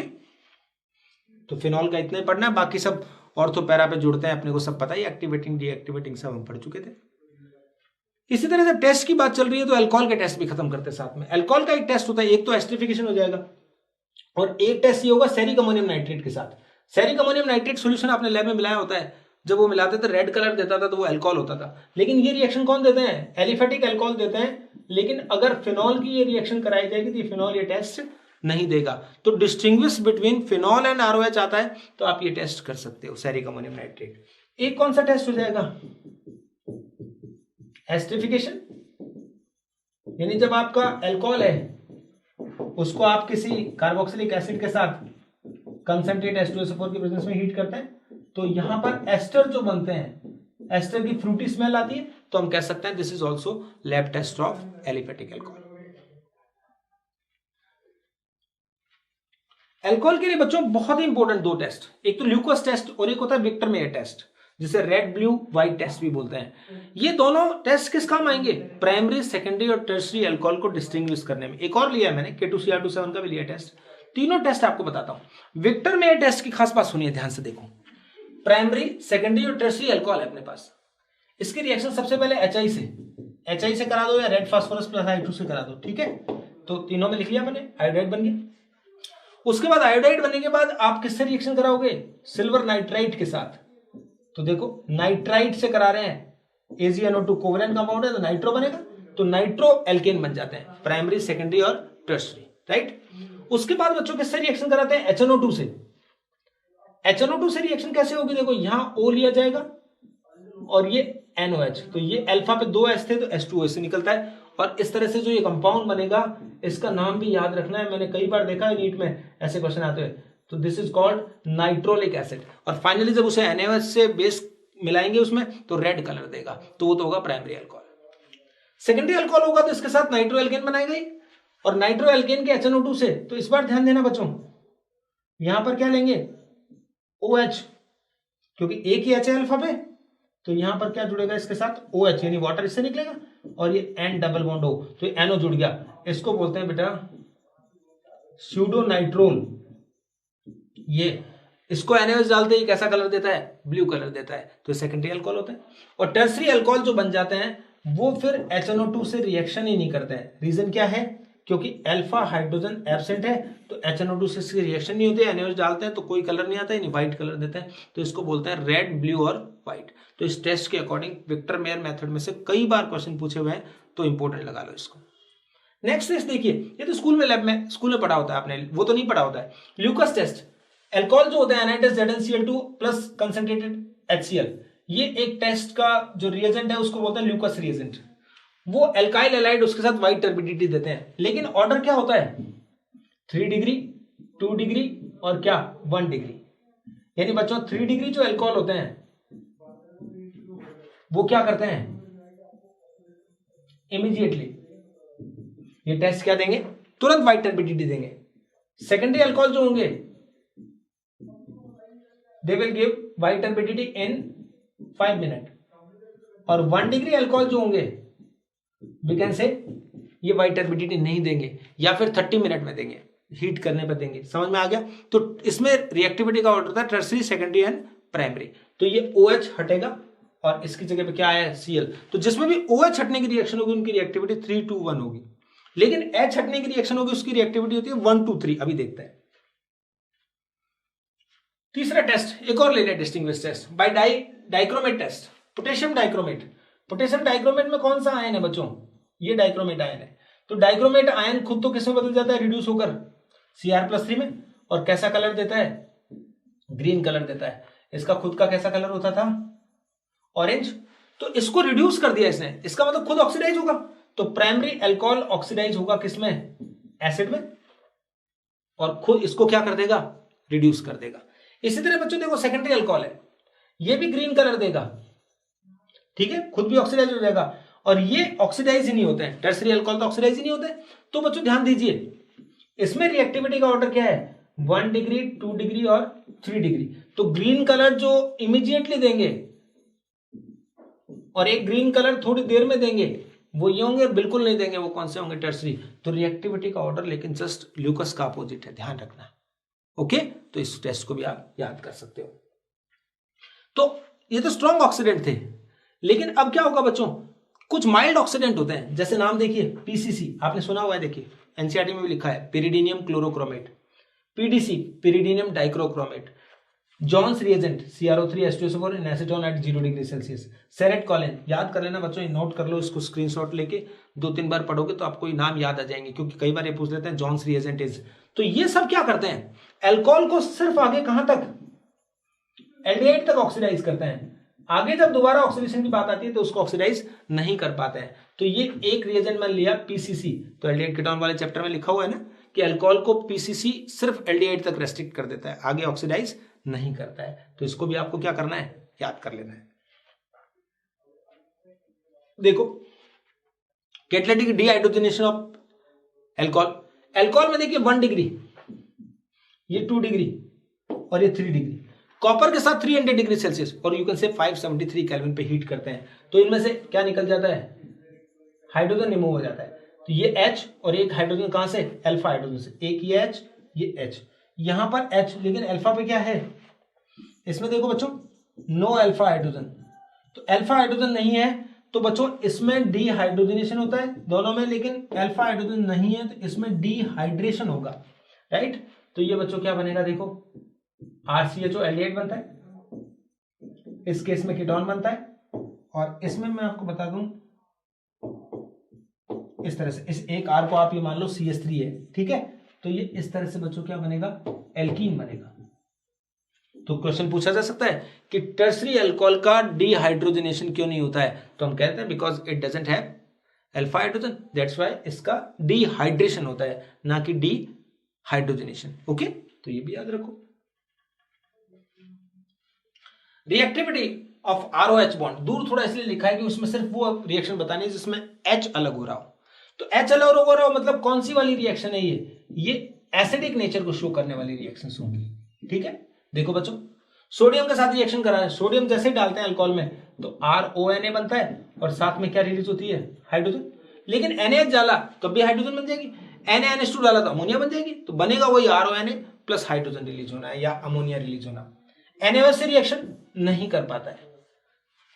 तो फिनॉल का इतना ही पढ़ना है, बाकी सब ऑर्थो पैरा पे जुड़ते हैं, अपने को सब पता ही, एक्टिवेटिंग डीएक्टिवेटिंग सब हम पढ़ चुके थे। इसी तरह जब टेस्ट की बात चल रही है तो अल्कोहल के टेस्ट भी खत्म करते हैं साथ में। अल्कोहल का एक टेस्ट होता है, एक तो एस्टरिफिकेशन हो जाएगा, और एक टेस्ट ये होगा सेरिक अमोनियम नाइट्रेट के साथ। सेरिक अमोनियम नाइट्रेट सॉल्यूशन आपने लैब में मिलाया होता है, जब वो मिलाते थे रेड कलर देता था तो वो अल्कोहल होता था। लेकिन ये रिएक्शन कौन देते हैं, एलिफेटिक अल्कोहल देते हैं लेकिन अगर फिनॉल की ये रिएक्शन कराई जाएगी तो ये फिनॉल ये टेस्ट नहीं देगा। तो distinguish between phenol and ROH आता है तो आप ये टेस्ट कर सकते हो, सेरिक अमोनियम नाइट्रेट। एक कौन सा टेस्ट हो जाएगा, एस्टरिफिकेशन, यानी जब आपका अल्कोहल है उसको आप किसी कार्बोक्सिलिक एसिड के साथ कंसंट्रेट H2SO4 की प्रेजेंस में हीट करते हैं तो यहां पर एस्टर जो बनते हैं, एस्टर की फ्रूटी स्मेल आती है, तो हम कह सकते हैं this is also lab test of aliphatic alcohol. Alcohol के लिए बच्चों बहुत ही इंपॉर्टेंट दो टेस्ट, एक तो ल्यूकोस टेस्ट और एक होता है विक्टर मेयर टेस्ट, जिसे रेड ब्लू व्हाइट टेस्ट भी बोलते हैं। ये दोनों टेस्ट किस काम आएंगे, प्राइमरी सेकेंडरी और टर्सरी अल्कोहल को डिस्टिंग्विश करने में। एक और लिया है मैंने K2CR27 का भी लिया टेस्ट। तीनों टेस्ट आपको बताता हूं। विक्टर मेयर टेस्ट की खास बात सुनिए ध्यान से, देखो प्राइमरी सेकेंडरी और टर्सरी अल्कोहल है अपने पास, इसकी रिएक्शन सबसे पहले HI से करा दो या रेड फास्फोरस प्लस I2 से करा दो, ठीक है। तो तीनों में लिख लिया मैंने, आयोडाइड बन गया। उसके बाद आयोडाइड बनने के बाद आप किससे रिएक्शन कराओगे, सिल्वर नाइट्राइट के साथ। तो देखो नाइट्राइट से करा रहे हैं, AgNO2 कोवेलेंट कंपाउंड है तो नाइट्रो बनेगा, तो नाइट्रो एल्केन बन जाते हैं प्राइमरी सेकेंडरी और टर्सरी, राइट। उसके बाद बच्चों किससे रिएक्शन कराते हैं, HNO2 से। HNO2 से रिएक्शन कैसे होगी, देखो यहां O लिया जाएगा और ये NOH, तो ये अल्फा पे 2 H थे तो H2O से निकलता है, और इस तरह से जो ये कंपाउंड बनेगा इसका नाम भी याद रखना है, मैंने कई बार देखा है नीट में ऐसे क्वेश्चन आते हुए। तो this is called nitrolic acid, और फाइनली जब उसे NaOH से बेस मिलाएंगे उसमें तो रेड कलर देगा, तो वो तो होगा प्राइमरी अल्कोहल। सेकेंडरी अल्कोहल होगा तो इसके साथ नाइट्रो एल्केन बनाएगा, और नाइट्रो एल्केन के HNO2 से, तो इस बार ध्यान देना बच्चों, यहां पर क्या लेंगे OH, क्योंकि एक ही H है अल्फा पे, तो यहां पर क्या जुड़ेगा इसके साथ OH, यानी वाटर इससे निकलेगा, और ये N डबल बॉन्ड O, तो NO जुड़ गया। इसको बोलते हैं बेटा स्यूडो नाइट्रोल। ये इसको NaOH डालते ही कैसा कलर देता है, ब्लू कलर देता है, तो सेकेंडरी अल्कोहल होता है। और टर्सरी अल्कोहल जो बन जाते हैं वो फिर HNO2 से रिएक्शन ही नहीं करते हैं। रीजन क्या है, क्योंकि अल्फा हाइड्रोजन एब्सेंट है तो HNO2 से इसकी रिएक्शन नहीं होती है, NaOH डालते हैं तो कोई कलर नहीं आता है, व्हाइट कलर देते हैं, तो इसको बोलते हैं रेड ब्लू और व्हाइट। तो इस टेस्ट के अकॉर्डिंग विक्टर मेयर मेथड में से कई बार क्वेश्चन पूछे हुए हैं, तो इंपोर्टेंट लगा लो इसको। नेक्स्ट टेस्ट देखिए, ये तो स्कूल में लैब में स्कूल में पढ़ा होता है आपने, वो तो नहीं पढ़ा होता है। ल्यूकस टेस्ट, अल्कोहल जो होता है एनाइटस ZnCl2 प्लस कंसंट्रेटेड HCl, ये एक टेस्ट का जो रिएजेंट है उसको बोलते हैं ल्यूकस रिएजेंट। वो एल्काइल एलाइड उसके साथ व्हाइट टर्बिडिटी देते हैं, लेकिन ऑर्डर क्या होता है 3 डिग्री 2 डिग्री और क्या 1 डिग्री। यानी बच्चों 3 डिग्री जो अल्कोहल होते हैं वो क्या करते हैं, इमीडिएटली ये टेस्ट क्या देंगे, तुरंत व्हाइट टर्बिडिटी देंगे। सेकेंडरी अल्कोहल जो होंगे they will give white turbidity in 5 minute, और 1 डिग्री अल्कोहल जो होंगे वी कैन से ये व्हाइट टर्बिडिटी नहीं देंगे, या फिर 30 मिनट में देंगे, हीट करने पर देंगे। समझ में आ गया। तो इसमें रिएक्टिविटी का ऑर्डर था टर्सरी सेकेंडरी एंड प्राइमरी। तो ये OH हटेगा और इसकी जगह पे क्या आया है Cl। तो जिसमें भी OH हटने की रिएक्शन होगी उनकी रिएक्टिविटी 3 to 1 होगी, लेकिन H हटने की रिएक्शन होगी उसकी रिएक्टिविटी होती है 1 to 3। अभी देखते हैं तीसरा टेस्ट, एक और ले लिया distinguish test by dichromate test, potassium dichromate. Potassium dichromate में कौन सा आयन है बच्चों, ये डाइक्रोमेट आयन है। तो डाइक्रोमेट आयन खुद तो किसमें बदल जाता है, रिड्यूस होकर Cr+3 में, और कैसा कलर देता है, ग्रीन कलर देता है। इसका खुद का कैसा कलर होता था, ऑरेंज। तो इसको रिड्यूस कर दिया इसने, इसका मतलब खुद ऑक्सीडाइज होगा, तो प्राइमरी अल्कोहल ऑक्सीडाइज होगा किसमें, एसिड में, और खुद इसको क्या कर देगा, रिड्यूस कर देगा। इसी तरह बच्चों देखो सेकेंडरी अल्कोहल है, ये भी ग्रीन कलर देगा, ठीक है, खुद भी ऑक्सीडाइज हो जाएगा, और ये ऑक्सीडाइज ही नहीं होते हैं, टर्सरी अल्कोहल तो ऑक्सीडाइज ही नहीं होते। तो बच्चों ध्यान दीजिए, इसमें रिएक्टिविटी का ऑर्डर क्या है 1 डिग्री 2 डिग्री और 3 डिग्री। तो ग्रीन कलर जो इमीडिएटली देंगे और एक ग्रीन कलर थोड़ी देर में देंगे वो ये होंगे, बिल्कुल नहीं देंगे वो कौन से होंगे, टर्सरी। तो रिएक्टिविटी का ऑर्डर लेकिन जस्ट ल्यूकस का अपोजिट है, ध्यान रखना। ओके, तो इस टेस्ट को भी आप याद कर सकते हो। तो ये तो स्ट्रॉन्ग ऑक्सीडेंट थे, लेकिन अब क्या होगा बच्चों, कुछ माइल्ड ऑक्सीडेंट होते हैं, जैसे नाम देखिए PCC, आपने सुना हुआ है, देखिए एनसीईआरटी में भी लिखा है, pyridinium chlorochromate, PDC pyridinium dichromate, Jones reagent CrO3H2SO4 in acetone at 0 degree Celsius. Sarett Collins, याद कर लेना बच्चों, नोट कर लो इसको, स्क्रीनशॉट लेके 2-3 बार पढ़ोगे तो आपको नाम याद आ जाएंगे, क्योंकि कई बार ये पूछ लेते हैं जॉन्स रिएजेंट इज। तो ये सब क्या करते हैं, अल्कोहल को सिर्फ आगे कहां तक, एल्डिहाइड तक ऑक्सीडाइज करते हैं। आगे जब दोबारा ऑक्सीडेशन की बात आती है तो उसको ऑक्सीडाइज नहीं कर पाते हैं। तो ये एक रिएजेंट मैंने लिया PCC, तो एल्डिहाइड कीटोन वाले चैप्टर में लिखा हुआ है ना कि अल्कोहल को PCC सिर्फ एल्डिहाइड तक रेस्ट्रिक्ट कर देता है, आगे ऑक्सीडाइज नहीं करता है। तो इसको भी आपको क्या करना है, याद कर लेना है। देखो catalytic dehydrogenation of alcohol, alcohol में देखिए 1 डिग्री, ये 2 डिग्री और ये 3 डिग्री। कॉपर के साथ 300 डिग्री सेल्सियस और यू कैन से 573 केल्विन पे हीट करते हैं, तो इनमें से क्या निकल जाता है, हाइड्रोजन रिमूव हो जाता है। तो ये H और एक हाइड्रोजन कहां से, अल्फा हाइड्रोजन से, एक ये H ये H, यहां पर H, लेकिन अल्फा पे क्या है, इसमें देखो बच्चों नो अल्फा हाइड्रोजन, तो अल्फा हाइड्रोजन नहीं है, तो बच्चों इसमें डिहाइड्रोजनेशन होता है दोनों में, लेकिन अल्फा हाइड्रोजन नहीं है तो इसमें डिहाइड्रेशन होगा, राइट। तो ये बच्चों क्या बनेगा, देखो RCHO एल्डिहाइड बनता है, इस केस में कीटोन बनता है, और इसमें मैं आपको बता दूं इस तरह से, इस एक R को आप ये मान लो CH3 है, ठीक है। तो ये इस तरह से बच्चों क्या बनेगा, एल्कीन बनेगा। तो क्वेश्चन पूछा जा सकता है कि टर्सरी अल्कोहल का डिहाइड्रोजनेशन क्यों नहीं होता है, तो हम कहते हैं because it doesn't have alpha hydrogen, that's why इसका डिहाइड्रेशन होता है, ना कि डिहाइड्रोजनेशन। ओके, तो ये भी याद रखो। रिएक्टिविटी ऑफ ROH बॉन्ड, दूर थोड़ा इसलिए लिखा है कि उसमें सिर्फ वो रिएक्शन बतानी है जिसमें H अलग हो रहा हो। तो H अलग हो रहा हो मतलब कौन सी वाली रिएक्शन है ये एसिडिक नेचर को शो करने वाली रिएक्शंस होंगी, ठीक है। देखो बच्चों सोडियम के साथ रिएक्शन करा है, सोडियम जैसे ही डालते हैं अल्कोहल में तो RONA बनता है और साथ में क्या रिलीज होती है, हाइड्रोजन। लेकिन NaH डाला तो भी हाइड्रोजन बन जाएगी, NaNH2 डाला तो अमोनिया बन जाएगी, तो बनेगा वही RONA प्लस हाइड्रोजन रिलीज होना है या अमोनिया रिलीज होना। NaOH से रिएक्शन नहीं कर पाता है,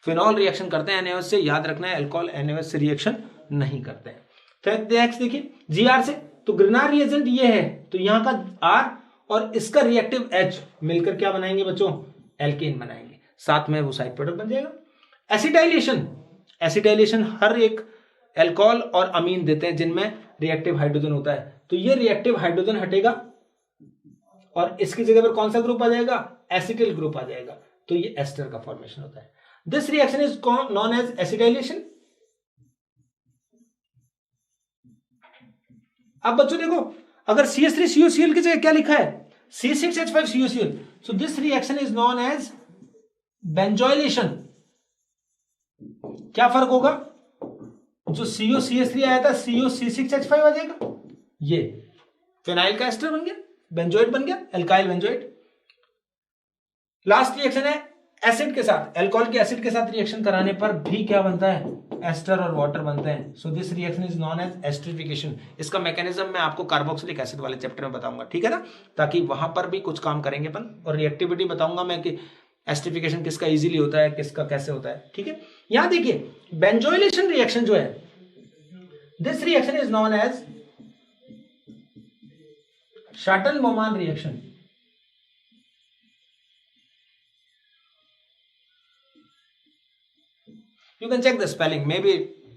फिनॉल रिएक्शन करते हैं NaOH से, याद रखना है अल्कोहल NaOH से रिएक्शन नहीं करते हैं। फिर नेक्स्ट देखिए Gr से, तो ग्रिनार रिएजेंट ये है, तो यहाँ का R और इसका रिएक्टिव H मिलकर क्या बनाएंगे बच्चों, एल्केन बनाएंगे, साथ में वो साइड प्रोडक्ट बन जाएगा। एसिटाइलेशन, एसिटाइलेशन हर एक अल्कोहल और अमीन देते हैं जिनमें रिएक्टिव हाइड्रोजन होता है, तो ये रिएक्टिव हाइड्रोजन हटेगा और इसकी जगह पर कौन सा ग्रुप आ जाएगा, एसिटिल ग्रुप आ जाएगा, तो ये एस्टर का फॉर्मेशन होता है। This reaction is known as acetylation. अब बच्चों देखो अगर CH3COCl की जगह क्या लिखा है, C6H5COCl, so this reaction is known as benzoylation. क्या फर्क होगा, जो COCH3 आया था COC6H5 आ जाएगा, ये फिनाइल का एस्टर बन गया, बेंजोइड बन गया, एल्काइल बेंजोइड। लास्ट रिएक्शन है एसिड के साथ, अल्कोहल के एसिड के साथ रिएक्शन कराने पर भी क्या बनता है, एस्टर और वाटर बनते हैं। So this reaction is known as esterification. इसका मैकेनिज्म मैं आपको कार्बोक्सिलिक एसिड वाले चैप्टर में बताऊंगा, ठीक है ना, ताकि वहां पर भी कुछ काम करेंगे अपन, और रिएक्टिविटी बताऊंगा मैं कि एस्टरिफिकेशन किसका इजीली होता है, किसका कैसे होता है, ठीक है। यहां देखिए बेंजोइलेशन रिएक्शन जो है, this reaction is known as Schotten Baumann reaction. You can check the spelling, may be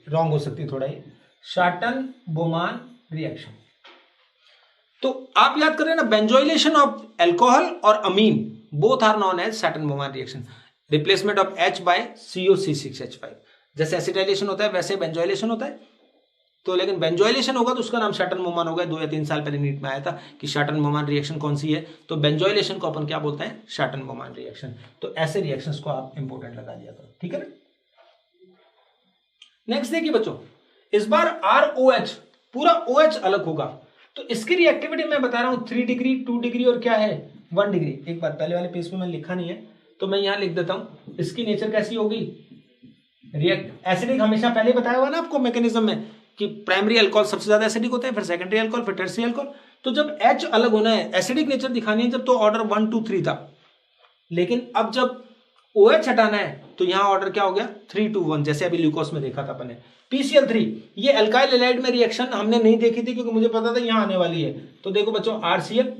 wrong हो सकती थोड़ा ही, शाटन-बोमान रिएक्शन। तो आप याद करें ना, बेंजोइलेशन ऑफ अल्कोहल और amine both are known as Schotten Baumann reaction, replacement of H by COC6H5। जैसे एसिटाइलेशन होता है वैसे बेंजोइलेशन होता है, तो लेकिन बेंजोइलेशन होगा तो उसका नाम शाटन-बोमान होगा। 2 या 3 साल पहले नीट में आया था कि शाटन-बोमान रिएक्शन कौन सी है, तो बेंजोइलेशन को अपन क्या बोलते हैं, शाटन-बोमान रिएक्शन। तो ऐसे रिएक्शंस को आप इंपोर्टेंट लगा दिया करो, ठीक है ना। नेक्स्ट देखिए बच्चों, इस बार ROH पूरा OH अलग होगा, तो इसकी रिएक्टिविटी मैं बता रहा हूं 3 डिग्री, 2 डिग्री और क्या है 1 डिग्री। एक बार पहले वाले पेज में मैंने लिखा नहीं है तो मैं यहां लिख देता हूं, इसकी नेचर कैसी होगी, रिएक्ट एसिडिक। हमेशा पहले बताया हुआ ना आपको मैकेनिज्म में कि प्राइमरी अल्कोहल सबसे ज्यादा एसिडिक होते हैं, फिर सेकेंडरी अल्कोहल, फिर टर्शियरी अल्कोहल। तो जब H अलग होना है, एसिडिक नेचर दिखानी है जब, तो ऑर्डर 1 2 3 था, लेकिन अब जब OH हटाना है तो यहां ऑर्डर क्या हो गया 3 2 1, जैसे अभी ग्लूकोज में देखा था अपन ने। PCl3 ये अल्काइल हैलाइड में रिएक्शन हमने नहीं देखी थी क्योंकि मुझे पता था यहां आने वाली है। तो देखो बच्चों RCl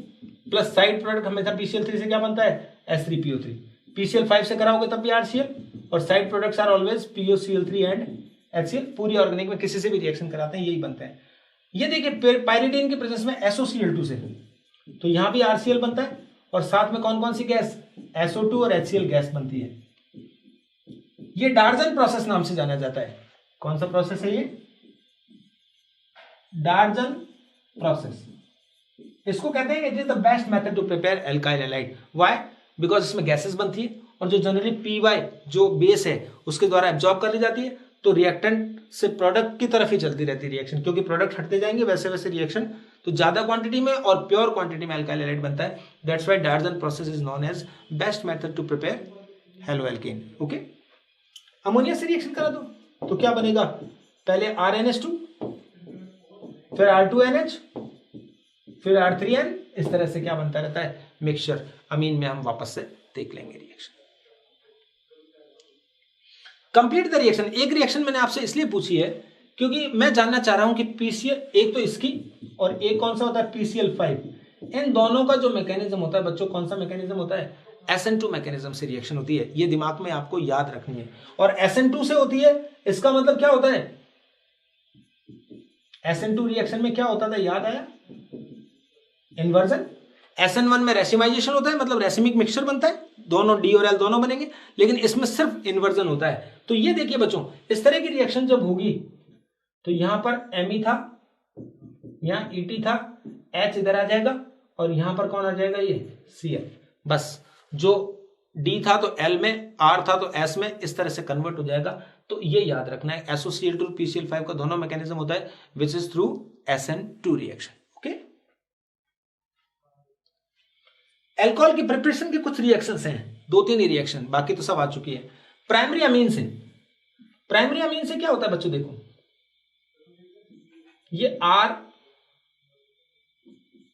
प्लस साइड प्रोडक्ट हमेशा PCl3 से क्या बनता है, H3PO3। PCl5 से कराओगे तब भी RCl, और side products are always POCl3 and HCl। पूरी ऑर्गेनिक में किसी से भी रिएक्शन कराते हैं यही बनते हैं। ये देखिए पाइरिडीन की प्रेजेंस में SOCl2 से, तो यहां भी RCl बनता है, और साथ में कौन कौन सी गैस, SO2 और HCl गैस बनती है। ये डार्जन प्रोसेस नाम से जाना जाता है। कौन सा प्रोसेस है ये, डार्जन प्रोसेस। इसको कहते हैं it is the best method to prepare alkyl halide. Why, because इसमें गैसेस बनती है, और जो जनरली PY जो बेस है उसके द्वारा एब्जॉर्ब कर ली जाती है, तो रिएक्टेंट से प्रोडक्ट की तरफ ही चलती रहती है रिएक्शन, क्योंकि प्रोडक्ट हटते जाएंगे वैसे वैसे रिएक्शन, तो ज्यादा क्वांटिटी में और प्योर क्वांटिटी में एल्काइल हैलाइड बनता है। That's why Darzens process is known as best method to prepare haloalkane. Okay, ammonia से रिएक्शन करा दो तो क्या बनेगा, पहले RNH2, फिर R2NH, फिर R3N, इस तरह से क्या बनता रहता है मिक्सचर। अमीन में हम वापस से देख लेंगे रिएक्शन। Complete the reaction. एक रिएक्शन मैंने आपसे इसलिए पूछी है क्योंकि मैं जानना चाह रहा हूं कि PCl, एक तो इसकी और एक कौन सा होता है PCl5, इन दोनों का जो मैकेनिज्म होता है बच्चों, कौन सा मैकेनिज्म होता है, SN2 मैकेनिज्म से रिएक्शन होती है। ये दिमाग में आपको याद रखनी है। और SN2 से होती है, इसका मतलब क्या होता है, SN2 रिएक्शन में क्या होता था, याद आया, इन्वर्जन। SN1 में रेसिमाइजेशन होता है, मतलब रेसिमिक मिक्सचर बनता है, दोनों D और L दोनों बनेंगे, लेकिन इसमें सिर्फ इन्वर्जन होता है। तो ये देखिए बच्चों, इस तरह की रिएक्शन जब होगी तो यहां पर Me था, यहां Et था, H इधर आ जाएगा, और यहां पर कौन आ जाएगा, ये Cl। बस जो D था तो L में, R था तो S में, इस तरह से कन्वर्ट हो जाएगा। तो ये याद रखना है, SOCl2 PCl5 का दोनों मैकेनिज्म होता है which is through SN2 reaction. Okay, alcohol की प्रिपरेशन के कुछ रिएक्शंस हैं, 2-3 ही रिएक्शन, बाकी तो सब आ चुकी है। प्राइमरी अमीन से, प्राइमरी अमीन से क्या होता है बच्चों, देखो ये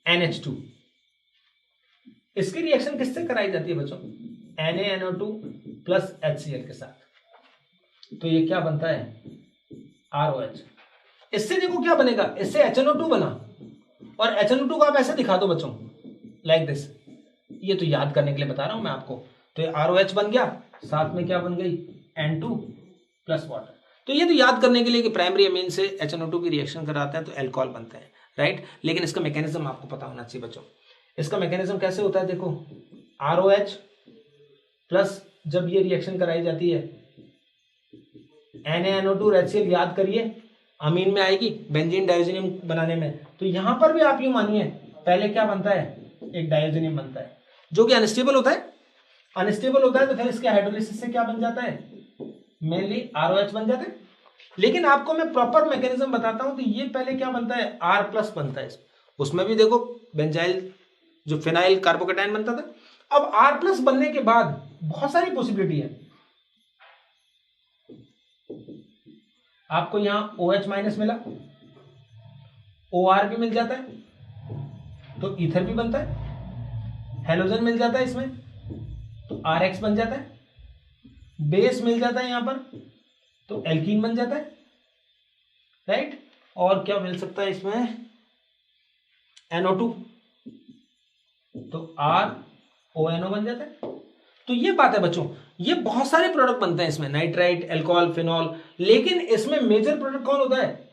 RNH2, इसकी रिएक्शन किससे कराई जाती है बच्चों, NaNO2 प्लस HCl के साथ, तो ये क्या बनता है ROH। इससे देखो क्या बनेगा, इससे HNO2 बना, और HNO2 को आप ऐसे दिखा दो बच्चों, लाइक दिस, ये तो याद करने के लिए बता रहा हूं मैं आपको। तो ये ROH बन गया, साथ में क्या बन गई N2 प्लस वाटर। तो ये तो याद करने के लिए कि प्राइमरी अमीन से HNO2 की रिएक्शन कराता है तो एल्कोहल बनता है, राइट। लेकिन इसका मैकेनिज्म आपको पता होना चाहिए बच्चों। इसका मैकेनिज्म कैसे होता है, देखो ROH प्लस जब ये रिएक्शन कराई जाती है NaNO2 और HCl, याद करिए अमीन में आएगी बेंजीन डायोजेनियम बनाने में, तो यहां पर भी आप यूं मानिए पहले क्या बनता है, एक डायोजेनियम बनता है जो कि अनस्टेबल होता है। अनस्टेबल होता है तो फिर इसके हाइड्रोलिसिस से क्या बन जाता है, मेनली ROH बन जाता है। लेकिन आपको मैं प्रॉपर मैकेनिज्म बताता हूं, तो ये पहले क्या बनता है, R प्लस बनता है, उसमें भी देखो बेंजाइल जो फिनाइल कार्बोकेटाइन बनता था। अब R प्लस बनने के बाद बहुत सारी पॉसिबिलिटी है, आपको यहां OH माइनस मिला, OR भी मिल जाता है तो ईथर भी बनता है, हेलोजन मिल जाता है इसमें तो RX बन जाता है, बेस मिल जाता है यहां पर तो एल्कीन बन जाता है, राइट। और क्या मिल सकता है इसमें, NO2 तो RONO बन जाता है। तो ये बात है बच्चों, ये बहुत सारे प्रोडक्ट बनते हैं इसमें, नाइट्राइट, अल्कोहल, फिनॉल, लेकिन इसमें मेजर प्रोडक्ट कौन होता है,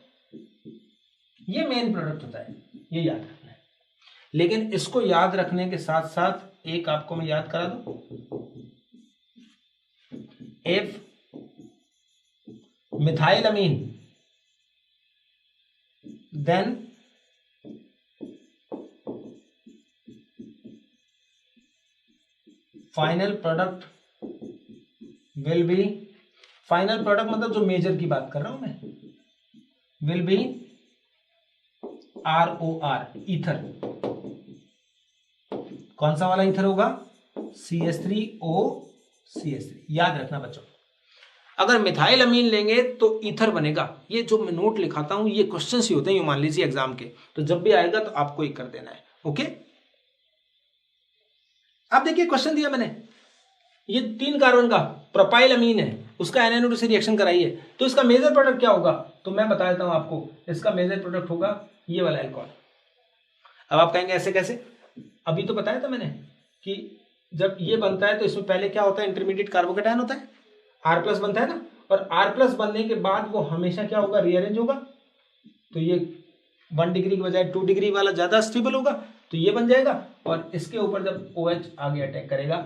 ये मेन प्रोडक्ट होता है, ये याद रखना है। लेकिन इसको याद रखने के साथ साथ एक आपको मैं याद करा दूं, if methylamine then final product will be, final product मतलब जो मेजर की बात कर रहा हूं मैं, विल बी ROR, ईथर। कौन सा वाला ईथर होगा, CH3OCH3। याद रखना बच्चों, अगर मिथाइल अमीन लेंगे तो ईथर बनेगा। ये जो मैं नोट लिखाता हूं ये क्वेश्चन ही होते हैं, मान लीजिए एग्जाम के, तो जब भी आएगा तो आपको ही कर देना है। ओके, अब देखिए क्वेश्चन दिया मैंने, ये 3 कार्बन का प्रोपाइल अमीन है, उसका NaNO2 से रिएक्शन कराई है, तो इसका मेजर प्रोडक्ट क्या होगा, तो मैं बता देता हूं आपको, इसका मेजर प्रोडक्ट होगा ये वाला एल्कोहल। अब आप कहेंगे ऐसे कैसे, अभी तो बताया था मैंने कि जब ये बनता है तो इसमें पहले क्या होता है, इंटरमीडिएट कार्बोकेटायन होता है, R प्लस बनता है ना, और R प्लस बनने के बाद वो हमेशा क्या होगा, रीअरेंज होगा। तो ये 1 डिग्री के बजाय 2 डिग्री वाला ज्यादा स्टेबल होगा, तो ये बन जाएगा, और इसके ऊपर जब OH आगे अटैक करेगा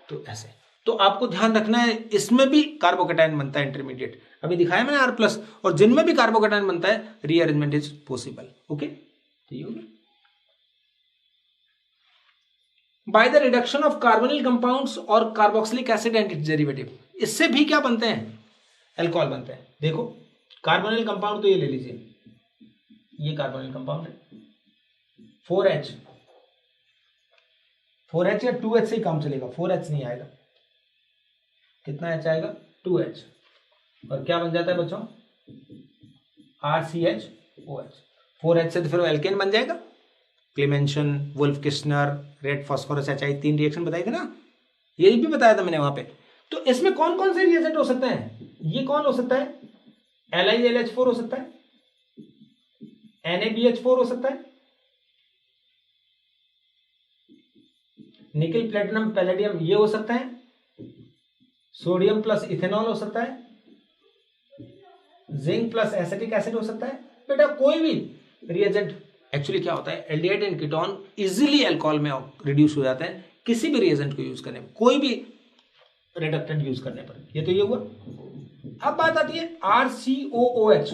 तो ऐसे। तो आपको ध्यान रखना है, इसमें भी कार्बोकेटायन बनता है इंटरमीडिएट, अभी दिखाया मैंने R प्लस, और जिनमें भी कार्बोकेटायन बनता है रीअरेंजमेंट इज पॉसिबल। ओके, तो ये होगा by the reduction of carbonyl compounds और carboxylic acid and its derivative. इससे भी क्या बनते हैं, अल्कोहल बनते हैं। देखो कार्बोनिल कंपाउंड तो ये ले लीजिए, ये कार्बोनिल कंपाउंड है 4H, 4H या 2H से ही काम चलेगा, 4H नहीं आएगा। कितना H आएगा, 2H, और क्या बन जाता है बच्चों, RCHOH। 4H से तो फिर एल्केन बन जाएगा, Clemmensen, Wolff Kishner, red phosphorus HI, 3 reaction बताई थी ना, ये भी बताया था मैंने वहां पे। तो इसमें कौन कौन से रिएजेंट हो सकते हैं, ये कौन हो सकता है, LiLH4 हो सकता है, NaBH4 हो सकता है, निकल प्लेटिनम पैलेडियम ये हो सकता है, सोडियम प्लस इथेनॉल हो सकता है, जिंक प्लस एसिटिक एसिड हो सकता है। बेटा कोई भी रिएजेंट, एक्चुअली क्या होता है, aldehyde and ketone easily alcohol में रिड्यूस हो जाते हैं किसी भी रिएजेंट को यूज करने में, कोई भी रिडक्टेंट यूज करने पर। ये तो ये हुआ। अब बात आती है RCOOH,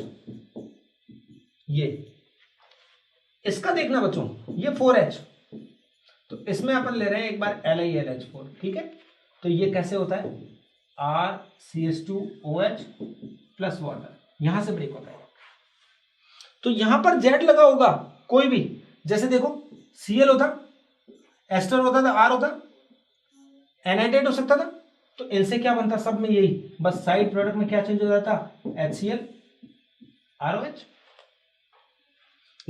ये इसका देखना बच्चों, ये 4H, तो इसमें अपन ले रहे हैं एक बार LiLH4, ठीक है। तो ये कैसे होता है, RCH2OH प्लस वाटर, यहां से ब्रेक होता है। तो यहां पर Z लगा होगा कोई भी, जैसे देखो Cl होता, एस्टर होता था, R होता, एनाइड्रेट हो सकता था, तो इनसे क्या बनता, सब में यही, बस साइड प्रोडक्ट में क्या चेंज हो जाता, HCl ROH।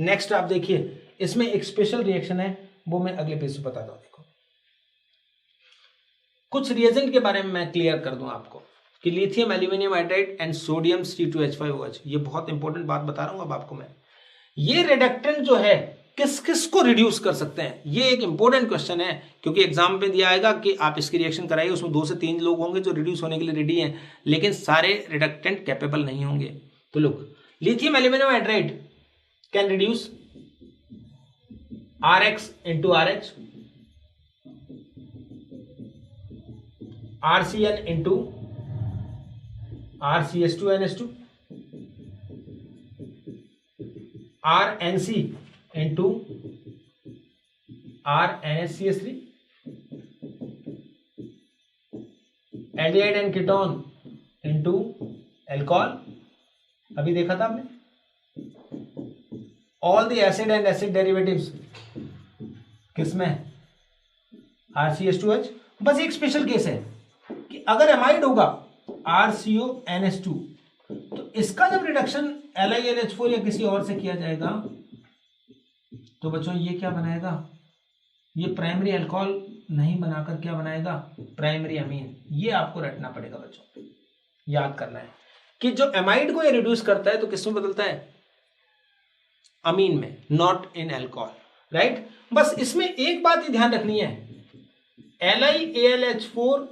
नेक्स्ट आप देखिए, इसमें एक स्पेशल रिएक्शन है, वो मैं अगले पेज में बताता हूं। देखो कुछ रिएजेंट के बारे में मैं क्लियर कर दूं आपको कि lithium aluminium hydride and sodium C2H5OH, ये बहुत इंपॉर्टेंट बात बता रहा हूं अब आपको मैं। ये रिडक्टेंट जो है किस किस को रिड्यूस कर सकते हैं, ये एक इंपॉर्टेंट क्वेश्चन है, क्योंकि एग्जाम में दिया आएगा कि आप इसकी रिएक्शन कराइए, उसमें 2 से 3 लोग होंगे जो रिड्यूस होने के लिए रेडी हैं, लेकिन सारे रिडक्टेंट कैपेबल नहीं होंगे। तो लोग lithium aluminium hydride can reduce RX into RH, RCN into RCH2NH2, RNC into RNHCH3, aldehyde and ketone into alcohol, अभी देखा था आपने, all the acid and acid derivatives किसमें, RCH2H। बस एक स्पेशल केस है कि अगर एमाइड होगा RCONH2, तो इसका जब रिडक्शन LiLH4 या किसी और से किया जाएगा तो बच्चों ये क्या बनाएगा, ये प्राइमरी अल्कोहल नहीं बनाकर क्या बनाएगा, प्राइमरी अमीन। ये आपको रटना पड़ेगा बच्चों, याद करना है कि जो एमाइड को ये रिड्यूस करता है तो किसमें बदलता है, अमीन में, नॉट इन अल्कोहल, राइट। बस इसमें एक बात ही ध्यान रखनी है, LiAlH4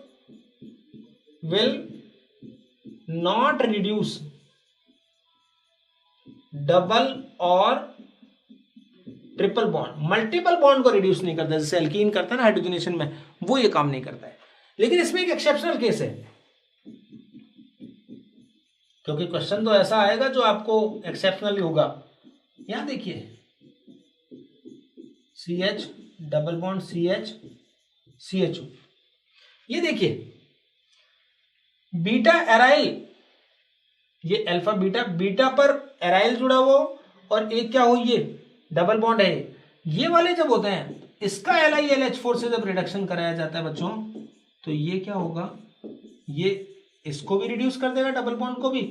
will not reduce double और ट्रिपल बॉन्ड, मल्टीपल बॉन्ड को रिड्यूस नहीं करता, जैसे एल्कीन करता है ना हाइड्रोजनेशन में, वो ये काम नहीं करता है। लेकिन इसमें एक एक्सेप्शनल केस है, क्योंकि क्वेश्चन तो ऐसा आएगा जो आपको एक्सेप्शनल होगा। यहां देखिए CH double bond CH CHO, ये देखिए बीटा एराइल, ये अल्फा बीटा, बीटा पर एराइल जुड़ा हुआ और एक क्या हो, ये डबल बॉन्ड है, ये वाले जब होते हैं इसका LiLH4 से जब रिडक्शन कराया जाता है बच्चों, तो ये क्या होगा, ये इसको भी रिड्यूस कर देगा डबल बॉन्ड को भी,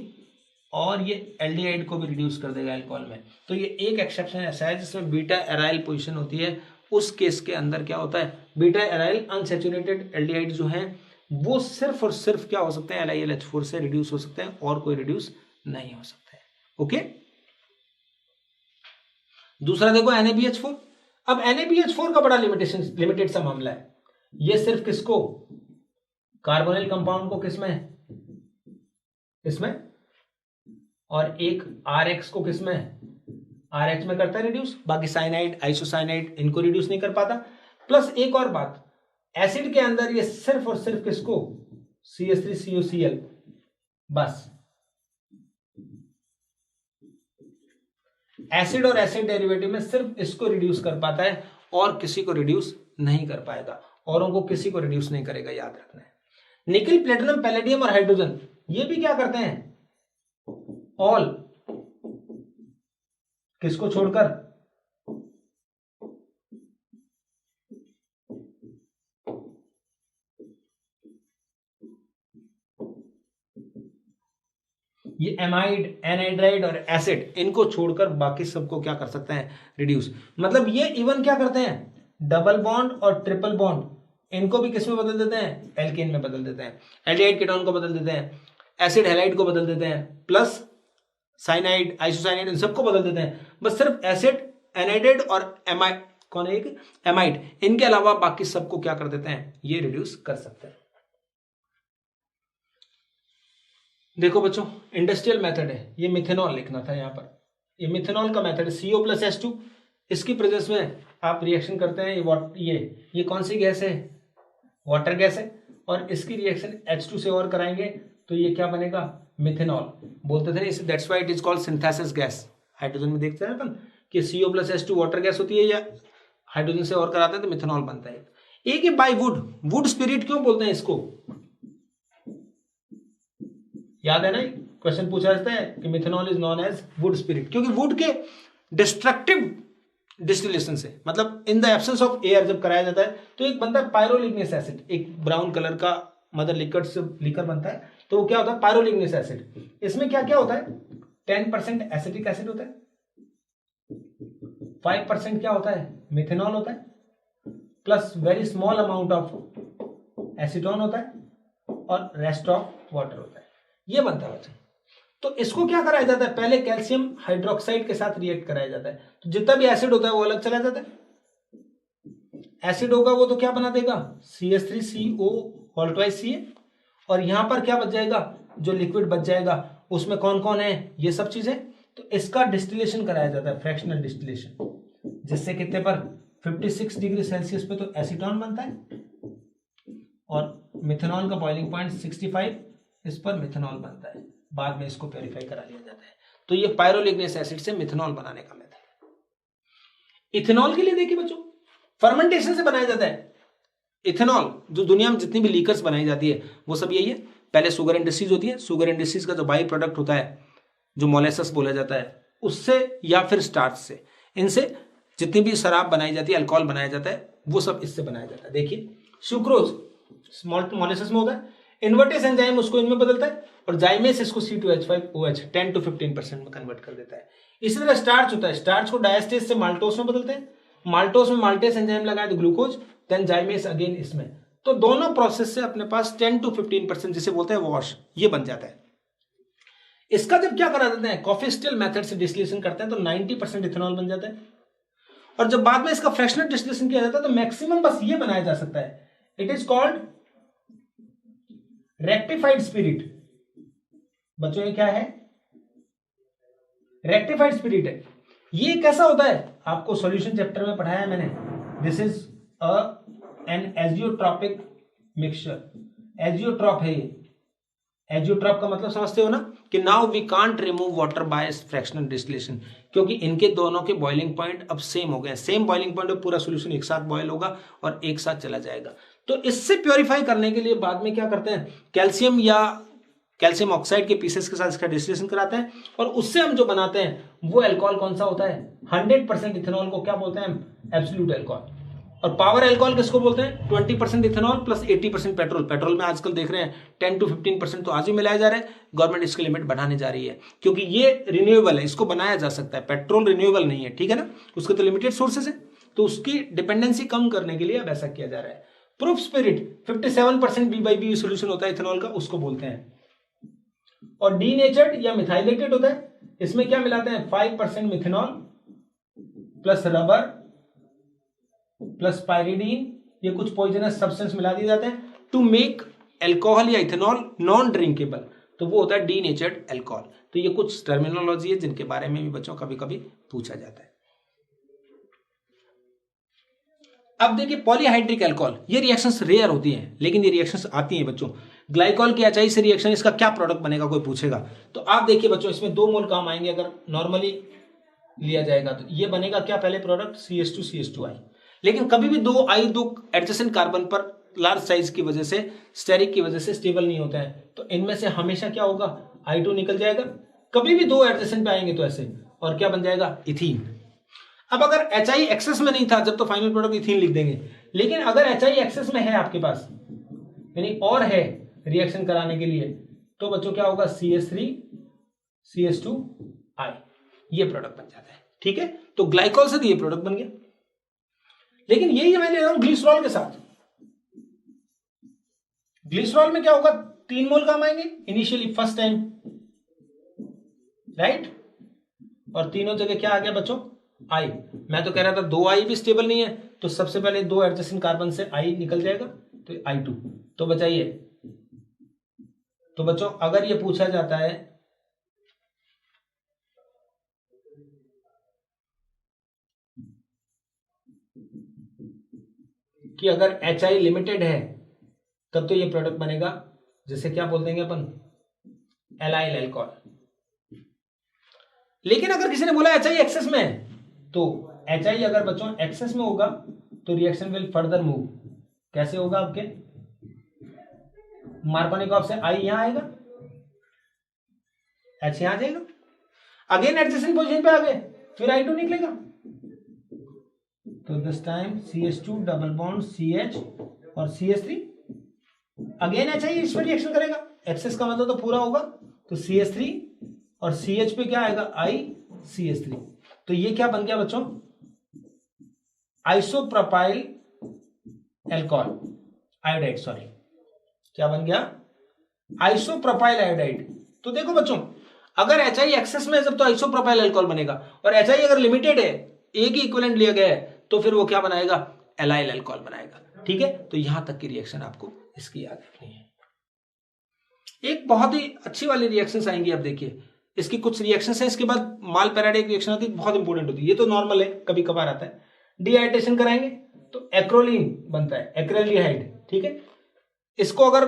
और ये एल्डिहाइड को भी रिड्यूस कर देगा अल्कोहल में। तो ये एक एक्सेप्शन ऐसा है जिसमें बीटा एराइल पोजीशन होती है, उस केस के अंदर क्या होता है, बीटा एराइल अनसैचुरेटेड एल्डिहाइड जो है वो सिर्फ और सिर्फ क्या हो सकते हैं, LiLH4 से रिड्यूस हो सकते हैं, और कोई रिड्यूस नहीं हो सकता है। ओके, दूसरा देखो NaBH4, अब NaBH4 का बड़ा लिमिटेड सा मामला है, ये सिर्फ किसको, कार्बोनिल कंपाउंड को किसमें, इसमें, और एक RX को किसमें, RH में करता है रिड्यूस, बाकी साइनाइड आइसोसाइनाइड इनको रिड्यूस नहीं कर पाता। प्लस एक और बात, एसिड के अंदर ये सिर्फ और सिर्फ किसको, CH3COCl, बस एसिड और एसिड डेरिवेटिव में सिर्फ इसको रिड्यूस कर पाता है और किसी को रिड्यूस नहीं कर पाएगा, औरों को किसी को रिड्यूस नहीं करेगा, याद रखना है। निकल, प्लेटिनम, पैलेडियम और हाइड्रोजन ये भी क्या करते हैं, ऑल, किसको छोड़कर, ये एमाइड, एनहाइड्राइड और एसिड इनको छोड़कर बाकी सबको क्या कर सकते हैं, रिड्यूस। मतलब ये इवन क्या करते हैं, डबल बॉन्ड और ट्रिपल बॉन्ड इनको भी किस में बदल देते हैं, एल्केन में बदल देते हैं, एल्डिहाइड कीटोन को बदल देते हैं, एसिड हैलाइड को बदल देते हैं, प्लस साइनाइड आइसोसाइनाइड इन सबको बदल देते हैं। बस सिर्फ एसिड, एनहाइड्राइड और एमाइड, कौन है एक, एमाइड, इनके अलावा बाकी सबको क्या कर देते हैं, ये रिड्यूस कर सकते हैं। देखो बच्चों, इंडस्ट्रियल मेथड है, ये मिथेनॉल लिखना था यहाँ पर, ये मिथेनॉल का मेथड है, CO+H2, इसकी प्रेजेंस में आप रिएक्शन करते हैं, ये कौन सी गैस है, वाटर गैस है, और इसकी रिएक्शन H2 से और कराएंगे तो ये क्या बनेगा, मिथेनॉल बोलते थे इसे, that's why it is called synthesis gas. Hydrogen में देखते हैं अपन कि CO+H2 वाटर गैस होती है, या हाइड्रोजन से और कराते हैं तो मिथेनॉल बनता है। एक है बाय वुड, वुड स्पिरिट क्यों बोलते हैं इसको, याद है ना, क्वेश्चन पूछा जाता है कि methanol is known as wood spirit, क्योंकि वुड के डिस्ट्रक्टिव डिस्टिलेशन से, मतलब in the absence of air जब कराया जाता है तो एक बनता है पायरोलिग्नियस एसिड, एक ब्राउन कलर का मदर लिक्विड से लिकर बनता है, तो वो क्या होता है, पायरोलिग्नियस एसिड। इसमें क्या क्या होता है, 10% एसिटिक एसिड होता है, 5% क्या होता है, मिथेनॉल होता है, plus very small amount of acetone होता है, और रेस्ट ऑफ वाटर होता है, ये बनता है बच्चा। तो इसको क्या कराया जाता है, पहले कैल्शियम हाइड्रोक्साइड के साथ रिएक्ट कराया जाता है, तो जितना भी एसिड होता है वो अलग चला जाता है, एसिड होगा वो तो क्या बना देगा, CH3CO2Ca, और यहां पर क्या बच जाएगा, जो लिक्विड बच जाएगा उसमें कौन कौन है, ये सब चीजें, तो इसका डिस्टिलेशन कराया जाता है, फ्रैक्शनल डिस्टिलेशन, जिससे कितने पर, 56 डिग्री सेल्सियस पे तो एसीटोन बनता है, और मिथेनॉल का बॉइलिंग पॉइंट 65, इस पर मिथेनॉल बनता है, बाद में इसको प्योरीफाई करा लिया जाता है। तो ये पायरोलिग्नियस एसिड से मिथेनॉल बनाने का मेथड है। इथेनॉल के लिए देखिए बच्चों, फर्मेंटेशन से बनाया जाता है इथेनॉल। जो दुनिया में जितनी भी लीकर्स बनाई जाती है वो सब यही है, पहले शुगर इंडस्ट्रीज होती है, शुगर इंडस्ट्रीज का जो बाई प्रोडक्ट होता है, जो मोलेसस बोला जाता है, उससे या फिर स्टार्च से, इनसे जितनी भी शराब बनाई जाती है, अल्कोहल बनाया जाता है, वो सब इससे बनाया जाता है। देखिए सुक्रोज मोलेसस में होता है, इन्वर्टेस एंजाइम उसको इनमें बदलता है, और जाइमेस इसको C2H5OH 10 to 15% में कन्वर्ट कर देता है। इसी तरह स्टार्च होता है, स्टार्च को डायस्टेज से माल्टोस में बदलते हैं, माल्टोस में माल्टेस एंजाइम लगाए तो ग्लूकोज, देन जाइमेस अगेन इसमें, तो दोनों प्रोसेस से अपने पास 10 to 15% जिसे बोलते हैं वॉश, ये बन जाता है। इसका जब क्या करा देते हैं, कॉफी स्टिल मेथड से डिस्टिलेशन करते हैं तो 90% इथेनॉल बन जाता है, और जब बाद में इसका फ्रैक्शनल डिस्टिलेशन किया जाता है तो मैक्सिमम बस ये बनाया जा सकता है, it is called rectified spirit. बच्चों ये क्या है, रेक्टिफाइड स्पिरिट है। ये कैसा होता है, आपको सॉल्यूशन चैप्टर में पढ़ाया है मैंने, this is an azeotropic mixture, azeotrope है ये, एजियोट्रॉप का मतलब समझते हो ना, कि now we can't remove water by fractional distillation, क्योंकि इनके दोनों के बॉइलिंग पॉइंट अब सेम हो गए, सेम बॉइलिंग पॉइंट में पूरा सॉल्यूशन एक साथ बॉयल होगा और एक साथ चला जाएगा। तो इससे प्योरीफाई करने के लिए बाद में क्या करते हैं, कैल्शियम या कैल्शियम ऑक्साइड के पीसेस के साथ इसका डिस्टिलेशन कराते हैं, और उससे हम जो बनाते हैं वो अल्कोहल कौन सा होता है, 100% इथेनॉल को क्या बोलते हैं, एब्सोल्यूट अल्कोहल। और पावर अल्कोहल किसको बोलते हैं, 20% इथेनॉल प्लस 80% पेट्रोल। पेट्रोल में आजकल देख रहे हैं 10 to 15% तो आज ही मिलाया जा रहा है, गवर्नमेंट इसकी लिमिट बढ़ाने जा रही है, क्योंकि ये रिन्यूएबल है, इसको बनाया जा सकता है, पेट्रोल रिन्यूएबल नहीं है, ठीक है ना, उसके तो लिमिटेड सोर्सेस है, तो उसकी डिपेंडेंसी कम करने के लिए अब ऐसा किया जा रहा है। प्रूफ स्पिरिट 57% B/B सोल्यूशन होता है इथेनॉल का, उसको बोलते हैं। और डीनेचर्ड या मिथाइलेटेड होता है, इसमें क्या मिलाते हैं, 5% methanol plus rubber plus pyridine, ये कुछ पॉइजनस सब्सटेंस मिला दिए जाते हैं टू मेक एल्कोहल या इथेनॉल नॉन ड्रिंकेबल, तो वो होता है डीनेचर्ड एल्कोहल। तो ये कुछ टर्मिनोलॉजी है जिनके बारे में भी बच्चों कभी कभी पूछा जाता है। अब देखिए पॉलीहाइड्रिक अल्कोहल, ये रिएक्शंस रेयर होती हैं लेकिन ये रिएक्शंस आती हैं बच्चों। ग्लाइकॉल की HI से रिएक्शन, इसका क्या प्रोडक्ट बनेगा कोई पूछेगा तो आप देखिए बच्चों इसमें 2 मोल काम आएंगे अगर नॉर्मली लिया जाएगा तो ये बनेगा क्या, पहले प्रोडक्ट CH2CH2I, लेकिन कभी भी दो एडजेसेंट कार्बन पर लार्ज साइज की वजह से, स्टेरिक की वजह से स्टेबल नहीं होता है, तो इनमें से हमेशा क्या होगा, I2 निकल जाएगा। कभी भी 2 एडजेसेंट पे आएंगे तो ऐसे, और क्या बन जाएगा, इथीन। अब अगर HI एक्सेस में नहीं था जब तो फाइनल प्रोडक्ट इथीन लिख देंगे, लेकिन अगर HI एक्सेस में है आपके पास यानी और है रिएक्शन कराने के लिए तो बच्चों क्या होगा, CH3CH2I, ये प्रोडक्ट बन जाता है। ठीक है, तो ग्लाइकॉल से तो ये प्रोडक्ट बन गया, लेकिन यही मैं ले रहा हूं ग्लिसरॉल के साथ। ग्लिसरॉल में क्या होगा, 3 मोल काम आएंगे इनिशियली फर्स्ट टाइम, राइट, और तीनों जगह क्या आ गया बच्चों, I। मैं तो कह रहा था 2 I भी स्टेबल नहीं है तो सबसे पहले 2 एडजेसेंट कार्बन से I निकल जाएगा तो I2। तो बचाइए, तो बच्चों अगर ये पूछा जाता है कि अगर HI लिमिटेड है तब तो ये प्रोडक्ट बनेगा, जैसे क्या बोल देंगे अपन, एलाइल अल्कोहल। लेकिन अगर किसी ने बोला HI एक्सेस में है तो HI अगर बच्चों एक्सेस में होगा तो रिएक्शन विल फर्दर मूव, कैसे होगा, आपके मार्कोनिकॉफ से I यहां आएगा, H यहां आ जाएगा, अगेन एडजेसेंट पोजीशन पे आ गए, फिर I2 निकलेगा, तो this time CH2 double bond CH और CH3, अगेन HI इस पर रिएक्शन करेगा, एक्सेस का मतलब तो पूरा होगा, तो CH3 और CH पे क्या आएगा, I CH3। तो ये क्या बन गया बच्चों, आइसोप्रोपाइल एल्कोहल आयोडाइड, सॉरी क्या बन गया, आइसोप्रोपाइल आयोडाइड। तो देखो बच्चों अगर HI एक्सेस में है जब तो आइसोप्रोपाइल अल्कोहल बनेगा, और HI अगर लिमिटेड है, एक ही इक्विवेलेंट लिया गया है तो फिर वो क्या बनाएगा, एलाइल अल्कोहल बनाएगा। ठीक है, तो यहां तक की रिएक्शन आपको इसकी याद रखनी है। एक बहुत ही अच्छी वाली रिएक्शंस आएंगी, अब देखिए इसकी कुछ रिएक्शंस है, इसके बाद माल पैराडाइक रिएक्शन आती है, बहुत इंपॉर्टेंट होती है, ये तो नॉर्मल है कभी कभार आता है। डिहाइड्रेशन कराएंगे तो एक्रोलीन बनता है, एक्रेल्डिहाइड। ठीक है, इसको अगर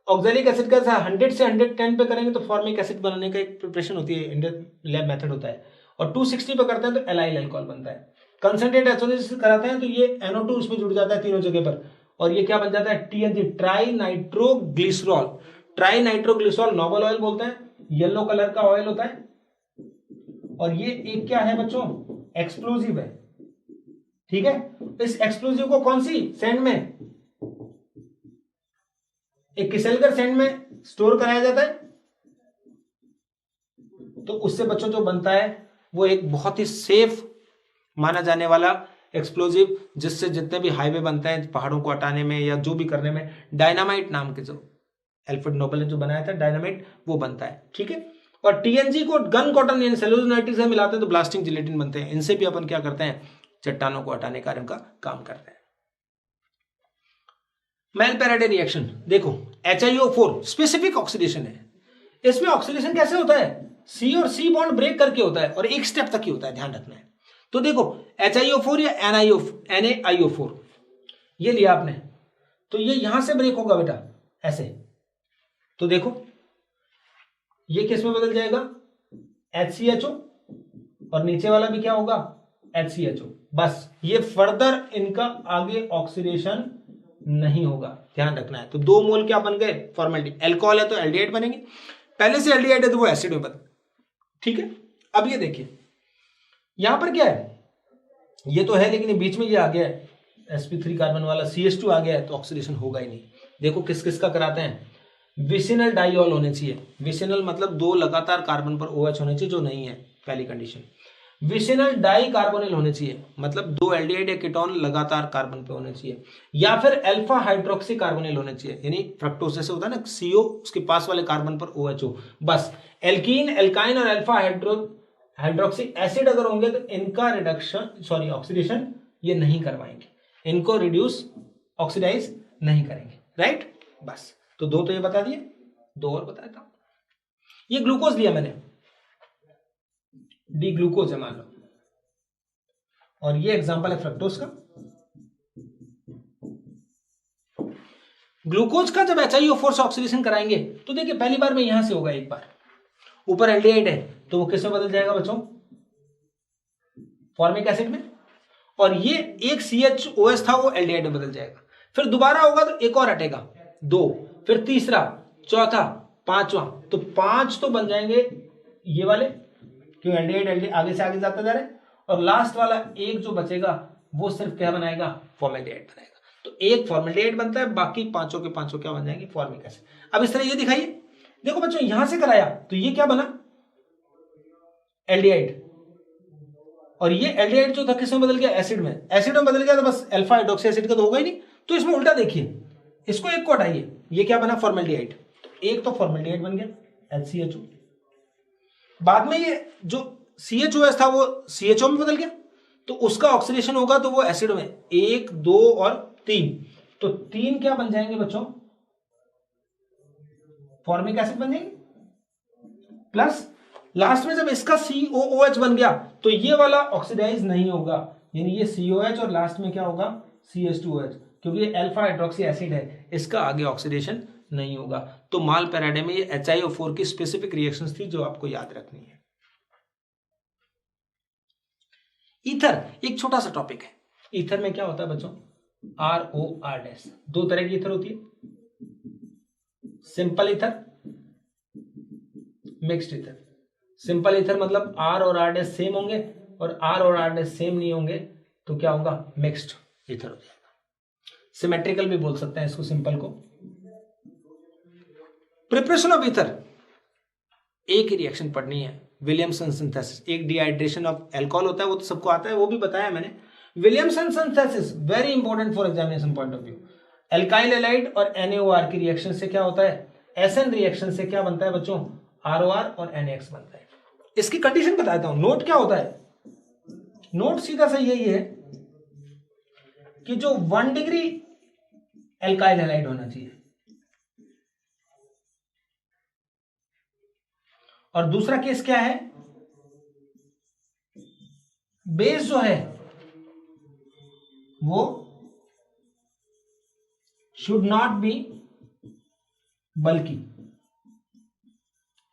ऑक्सैलिक एसिड का 100 से 110 पे करेंगे तो फॉर्मिक एसिड बनाने का एक प्रिपरेशन होती है, इंडियन लैब मेथड होता है, और 260 पे करते हैं तो एलाइल अल्कोहल बनता है। कंसंट्रेट एचओएस कराते हैं तो ये NO2 उसमें जुड़ जाता है तीनों जगह पर, और ये क्या बन जाता है, TNG, tri nitroglycerol. Tri nitroglycerol Nobel oil बोलते हैं, येलो कलर का ऑयल होता है, और ये एक क्या है बच्चों, एक्सप्लोजिव है। ठीक है, इस एक्सप्लोजिव को कौन सी सैंड में, एक किसेलकर सैंड में स्टोर कराया जाता है, तो उससे बच्चों जो बनता है वो एक बहुत ही सेफ माना जाने वाला एक्सप्लोजिव, जिससे जितने भी हाईवे बनते हैं पहाड़ों को हटाने में या जो भी करने में, डायनामाइट नाम के जो एल्फ्रेड नोबल ने जो बनाया था डायनामाइट, वो बनता है। ठीक है, और TNG को गन कॉटन यानी सेलुलोज नाइट्रिक से मिलाते हैं तो ब्लास्टिंग जिलेटिन बनते हैं, इनसे भी अपन क्या करते हैं, चट्टानों को हटाने का इनका काम करते हैं। मेल पैराडे रिएक्शन देखो, HiO4 स्पेसिफिक ऑक्सीडेशन है, इसमें ऑक्सीडेशन कैसे होता है, C और C बॉन्ड ब्रेक करके होता है और एक स्टेप तक ही होता है, ध्यान रखना है। तो देखो HiO4 या NaIO4 ये लिया आपने, तो ये यहां से ब्रेक होगा बेटा ऐसे, तो देखो ये किस में बदल जाएगा, HCHO, और नीचे वाला भी क्या होगा, HCHO। बस ये फर्दर इनका आगे ऑक्सीडेशन नहीं होगा, ध्यान रखना है। तो 2 मोल क्या बन गए, फॉर्मेलिटी, अल्कोहल है तो एल्डिहाइड बनेंगे, पहले से एल्डिहाइड है तो वो एसिड में बदल। ठीक है, अब ये देखिए यहां पर क्या है, ये तो है लेकिन बीच में ये आ गया है sp3 कार्बन वाला, CH2 आ गया है तो ऑक्सीडेशन होगा ही नहीं। देखो किस किस का कराते हैं, विसिनल डाइऑल होने चाहिए, विसिनल मतलब 2 लगातार कार्बन पर OH होने चाहिए, जो नहीं है पहली कंडीशन। विसिनल डाई कार्बोनिल होने चाहिए, मतलब 2 एल्डिहाइड या कीटोन लगातार कार्बन पे होने चाहिए, या फिर अल्फा हाइड्रोक्सी कार्बोनिल होने चाहिए, यानी फ्रक्टोज जैसे होता है ना CO, उसके पास वाले कार्बन पर OH हो। बस एल्कीन, एल्काइन और अल्फा हाइड्रोक्सी एसिड अगर होंगे तो इनका रिडक्शन, सॉरी ऑक्सीडेशन ये नहीं करवाएंगे। इनको रिड्यूस ऑक्सीडाइज नहीं करेंगे, राइट। बस तो दो तो ये बता दिए, दो और बता देता हूं। ये ग्लूकोज लिया मैंने, डी ग्लूकोज है मान लो, और ये एग्जांपल है फ्रक्टोज का। ग्लूकोज का जब HiO4 से ऑक्सीडेशन कराएंगे तो देखिए पहली बार में यहां से होगा, एक बार ऊपर एल्डिहाइड है तो वो किसमें बदल जाएगा बच्चों, फॉर्मिक एसिड में, और ये एक CHOS था वो एल्डिहाइड में बदल जाएगा। फिर दोबारा होगा तो एक और हटेगा, दो, फिर तीसरा, चौथा, पांचवा, तो 5 तो बन जाएंगे ये वाले, क्यों एल्डिहाइड आगे से आगे जाता जा रहा है, और लास्ट वाला एक जो बचेगा वो सिर्फ क्या बनाएगा, फॉर्मेल्डिहाइड बनाएगा। तो एक फॉर्मेल्डिहाइड बनता है, बाकी पांचों के पांचों क्या बन जाएंगे, फॉर्मिक एसिड। अब इस तरह ये दिखाइए, देखो बच्चों यहां से कराया तो ये क्या बना, एल्डिहाइड, और ये एल्डिहाइड जो था किसमें बदल गया, एसिड में। एसिड में बदल गया तो बस अल्फा हाइड्रोक्सी एसिड का तो होगा ही नहीं, तो इसमें उल्टा देखिए, इसको एक को हटाइए, ये क्या बना, फॉर्मेल्डिहाइड। एक तो फॉर्मेल्डिहाइड बन गया HCHO, बाद में ये जो CHOS था वो CHO में बदल गया, तो उसका ऑक्सीडेशन होगा तो वो एसिड में, 1 2 और 3, तो 3 क्या बन जाएंगे बच्चों, फॉर्मिक एसिड बन जाएंगे, प्लस लास्ट में जब इसका COOH बन गया तो ये वाला ऑक्सीडाइज नहीं होगा, यानी ये COH और लास्ट में क्या होगा, CH2OH, क्योंकि ये अल्फा हाइड्रोक्सी एसिड है, इसका आगे ऑक्सीडेशन नहीं होगा। तो माल पैराडे में ये HiO4 की स्पेसिफिक रिएक्शंस थी जो आपको याद रखनी है। ईथर एक छोटा सा टॉपिक है। ईथर में क्या होता है बच्चों, ROR-, दो तरह की ईथर होती है, simple ether, mixed ether. Simple ether मतलब R और R' सेम होंगे, और R और R' सेम नहीं होंगे तो क्या होगा, मिक्स्ड ईथर हो जाएगा। सिमेट्रिकल भी बोल सकते हैं इसको, सिंपल को। प्रिपरेशन ऑफ ईथर, एक ही रिएक्शन पढ़नी है, विलियमसन सिंथेसिस। एक डिहाइड्रेशन ऑफ अल्कोहल होता है, वो तो सबको आता है, वो भी बताया मैंने। Williamson synthesis very important for examination point of view. Alkyl halide और NaOR की रिएक्शन से क्या होता है, SN रिएक्शन से क्या बनता है बच्चों, ROR और NX बनता है। इसकी कंडीशन बताता हूं, नोट क्या होता है, नोट सीधा सा यही है कि जो 1 डिग्री एल्काइल हैलाइड होना चाहिए, और दूसरा केस क्या है, बेस जो है वो शुड नॉट बी बल्कि,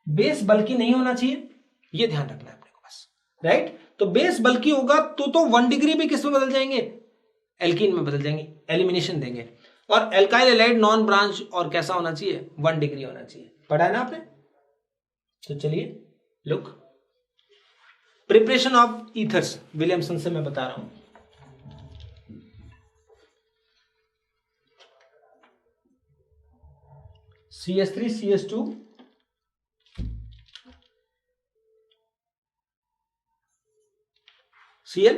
बेस बल्कि नहीं होना चाहिए, ये ध्यान रखना है अपने को बस, राइट। तो बेस बल्कि होगा तो 1 डिग्री भी किस में बदल जाएंगे, एल्कीन में बदल जाएंगे, एलिमिनेशन देंगे। और एल्काइल हैलाइड नॉन ब्रांच और कैसा होना चाहिए, 1 डिग्री होना चाहिए, पढ़ा है ना आपने। तो चलिए look, preparation of ethers Williamson से मैं बता रहा हूं। CH3 CH2 Cl,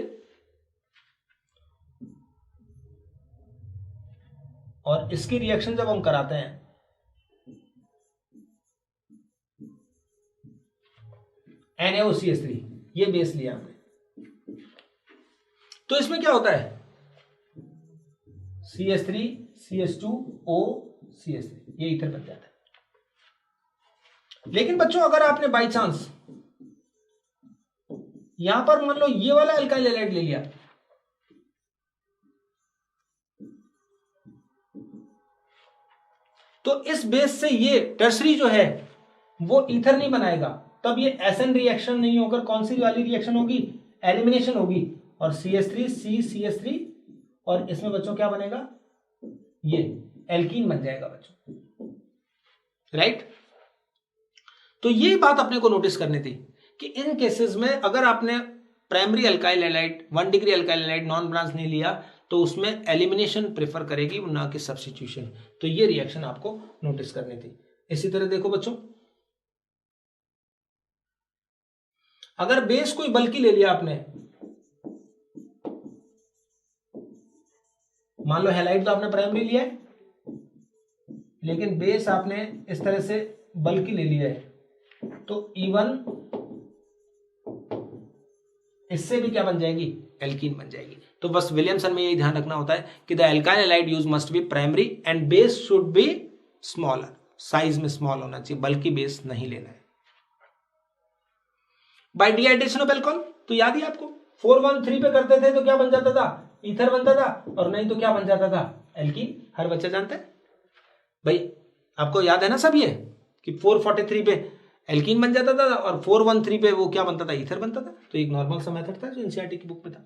और इसकी रिएक्शन जब हम कराते हैं NaOCH3, ये बेस लिया हमने, तो इसमें क्या होता है, CH3 CH2O CH3, ये ईथर बन जाता है। लेकिन बच्चों अगर आपने बाई चांस यहां पर मान लो ये वाला एल्काइल हैलाइड ले लिया, तो इस बेस से ये टर्सरी जो है वो ईथर नहीं बनाएगा, तब ये SN रिएक्शन नहीं होकर कौन सी वाली रिएक्शन होगी, एलिमिनेशन होगी, और CH3 CH3, और इसमें बच्चों क्या बनेगा, ये एल्कीन बन जाएगा बच्चों, राइट। तो ये बात अपने को नोटिस करनी थी कि इन केसेस में अगर आपने primary alkyl halide 1 degree alkyl halide non branch नहीं लिया तो उसमें एलिमिनेशन प्रेफर करेगी ना कि सब्स्टिट्यूशन। तो ये रिएक्शन आपको नोटिस करनी थी। इसी तरह देखो बच्चों, अगर बेस कोई बल्कि ले लिया आपने, मान लो हैलाइड तो आपने प्राइमरी लिया है, लेकिन बेस आपने इस तरह से बल्कि ले लिया है, तो E1 इससे भी क्या बन जाएगी, एल्कीन बन जाएगी। तो बस विलियमसन में यही ध्यान रखना होता है कि the alkyl halide use must be primary and base should be smaller, size में स्मॉल होना चाहिए, बल्कि बेस नहीं लेना है। बाय डिहाइड्रेशन ऑफ एल्कोहल, तो याद ही आपको 413 पे करते थे तो क्या बन जाता था, ईथर बनता था, और नहीं तो क्या बन जाता था, एल्कीन। हर बच्चा जानता है भाई, आपको याद है ना सब ये कि 443 पे एल्कीन बन जाता था और 413 पे वो क्या बनता था, ईथर बनता था। तो एक नॉर्मल सा मेथड था जो एनसीईआरटी की बुक में था।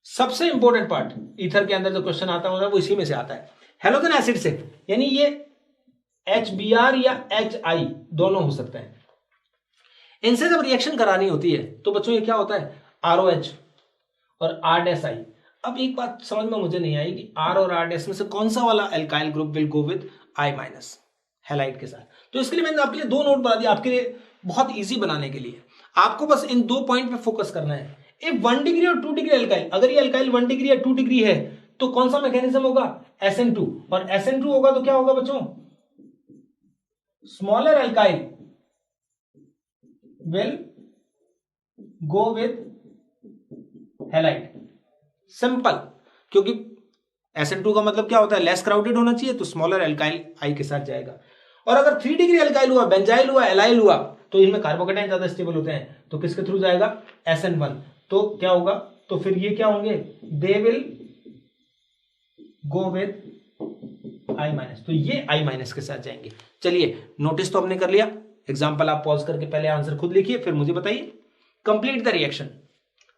सबसे इंपॉर्टेंट पार्ट ईथर के अंदर जो क्वेश्चन आता होगा वो इसी में से आता है, हैलोजन एसिड से, यानी ये HBr या HI दोनों हो सकते हैं। इनसे जब रिएक्शन करानी होती है तो बच्चों ये क्या होता है, ROH और R-I। अब एक बात समझ में मुझे नहीं आई कि R और R- में से कौन सा वाला alkyl group will go with I- halide के साथ। तो इसके लिए मैंने आपके लिए 2 नोट बना दिया, आपके लिए बहुत इजी बनाने के लिए। आपको बस इन 2 पॉइंट पे फोकस करना है। इफ 1 डिग्री और 2 डिग्री एल्काइल, अगर ये एल्काइल 1 डिग्री या 2 डिग्री है तो कौन सा मैकेनिज्म होगा, SN2, और SN2 होगा तो क्या होगा बच्चों, smaller alkyl will go with halide. Simple, क्योंकि SN2 का मतलब क्या होता है, लेस क्राउडेड होना चाहिए, तो स्मॉलर एल्काइल आई के साथ जाएगा। और अगर 3 डिग्री एल्काइल हुआ, बेंजाइल हुआ, एलाइल हुआ, तो इनमें कार्बोकेटाइन ज्यादा स्टेबल होते हैं, तो किसके थ्रू जाएगा, SN1। तो क्या होगा, तो फिर ये क्या होंगे, they will go with I-, तो ये I- के साथ जाएंगे। चलिए नोटिस तो हमने कर लिया, एग्जांपल आप पॉज करके पहले आंसर खुद लिखिए, फिर मुझे बताइए। Complete the reaction,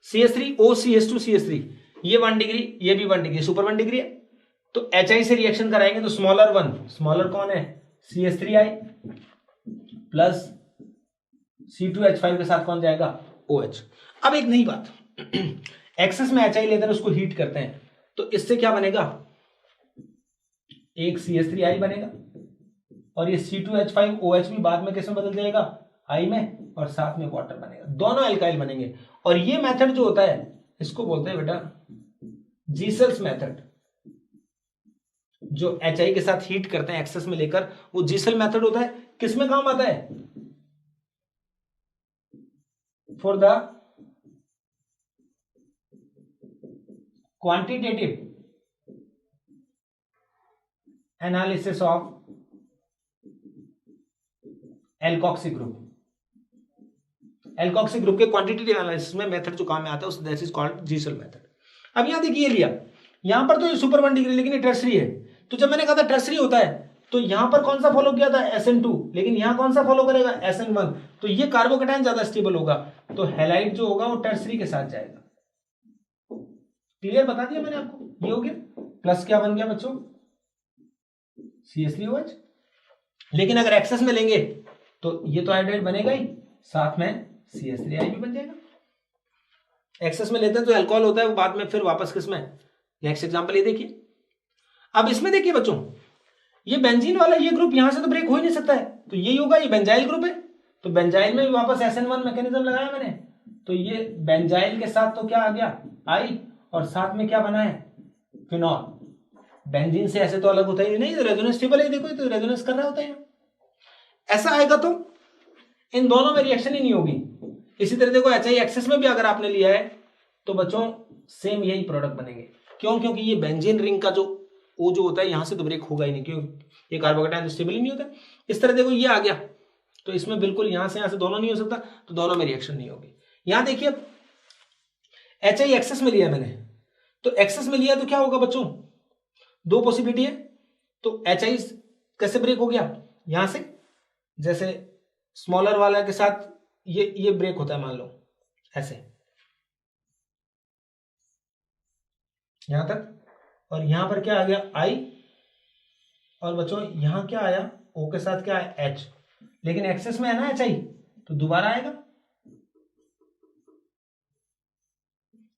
CH3O CH2 CH3, ये 1 डिग्री, ये भी 1 डिग्री, सुपर 1 डिग्री है, तो HI से रिएक्शन कराएंगे तो स्मॉलर 1, स्मॉलर कौन है, CH3I प्लस C2H5 के साथ कौन जाएगा, OH। अब एक नई बात, एक्सेस में HI लेते हैं उसको हीट करते हैं, तो इससे क्या बनेगा, एक CH3I बनेगा, और ये C2H5OH भी बाद में किसमें बदल जाएगा, I में, और साथ में वाटर बनेगा, दोनों एल्काइल बनेंगे। और ये मेथड जो होता है इसको बोलते हैं बेटा जीसेल्स मेथड। जो HI के साथ हीट करते हैं एक्सेस में लेकर, वो जीसेल मेथड होता है। किसमें काम आता है, for the quantitative analysis of alkoxy group. Alkoxy group के क्वांटिटेटिव एनालिसिस में मेथड जो काम में आता है उस दैट इज कॉल्ड जीसेल मेथड। अब यहां देखिए लिया, यहां पर तो ये सुपर 1 डिग्री, लेकिन ये टर्सरी है, तो जब मैंने कहा था टर्सरी होता है तो यहां पर कौन सा फॉलो किया था, SN2, लेकिन यहां कौन सा फॉलो करेगा, SN1, तो ये कार्बोकेटाइन ज्यादा स्टेबल होगा, तो हैलाइड जो होगा वो टर्सरी के साथ जाएगा। क्लियर बता दिया मैंने आपको, ये हो गया, प्लस क्या बन गया बच्चों, CH3OH। लेकिन अगर एक्सेस में लेंगे तो ये तो हाइड्राइड बनेगा ही, साथ में CH3I भी बन जाएगा। एक्सेस में लेते हैं तो अल्कोहल होता है वो बाद में फिर वापस किसमें, नेक्स्ट एग्जांपल ये देखिए। अब इसमें देखिए बच्चों, ये बेंजीन वाला ये ग्रुप यहां से तो ब्रेक हो ही नहीं सकता है, तो यही होगा, ये बेंजाइल ग्रुप है, तो बेंजाइल में भी वापस SN1 मैकेनिज्म लगाया मैंने, तो ये बेंजाइल के साथ तो क्या आ गया, I, और साथ में क्या बना है, फिनॉल। बेंजीन से ऐसे तो अलग होता ही नहीं, रेजोनेंस टेबल है, देखो तो रेजोनेंस कर रहा होता है, ऐसा आएगा तो इन दोनों में रिएक्शन ही नहीं होगी। इसी तरह देखो HI एक्सेस में भी अगर आपने लिया है तो बच्चों सेम यही प्रोडक्ट बनेंगे। क्यों, क्योंकि ये बेंजीन रिंग का जो O जो होता है यहां से तो ब्रेक होगा ही नहीं, क्यों, ये कार्बोकेटाइन स्टेबल ही नहीं होता। इस तरह देखो ये आ गया, तो इसमें बिल्कुल यहां से दोनों नहीं हो सकता, तो दोनों में रिएक्शन नहीं होगी। यहां देखिए HI एक्सेस में लिया मैंने, तो एक्सेस में लिया तो क्या होगा बच्चों, 2 पॉसिबिलिटी है, तो HI कैसे ब्रेक हो गया, यहां से, जैसे स्मॉलर वाला के साथ ये ब्रेक होता है, मान लो ऐसे यहां तक, और यहां पर क्या आ गया I, और बच्चों यहां क्या आया, O के साथ क्या है H, लेकिन एक्सेस में है ना HI, तो दोबारा आएगा,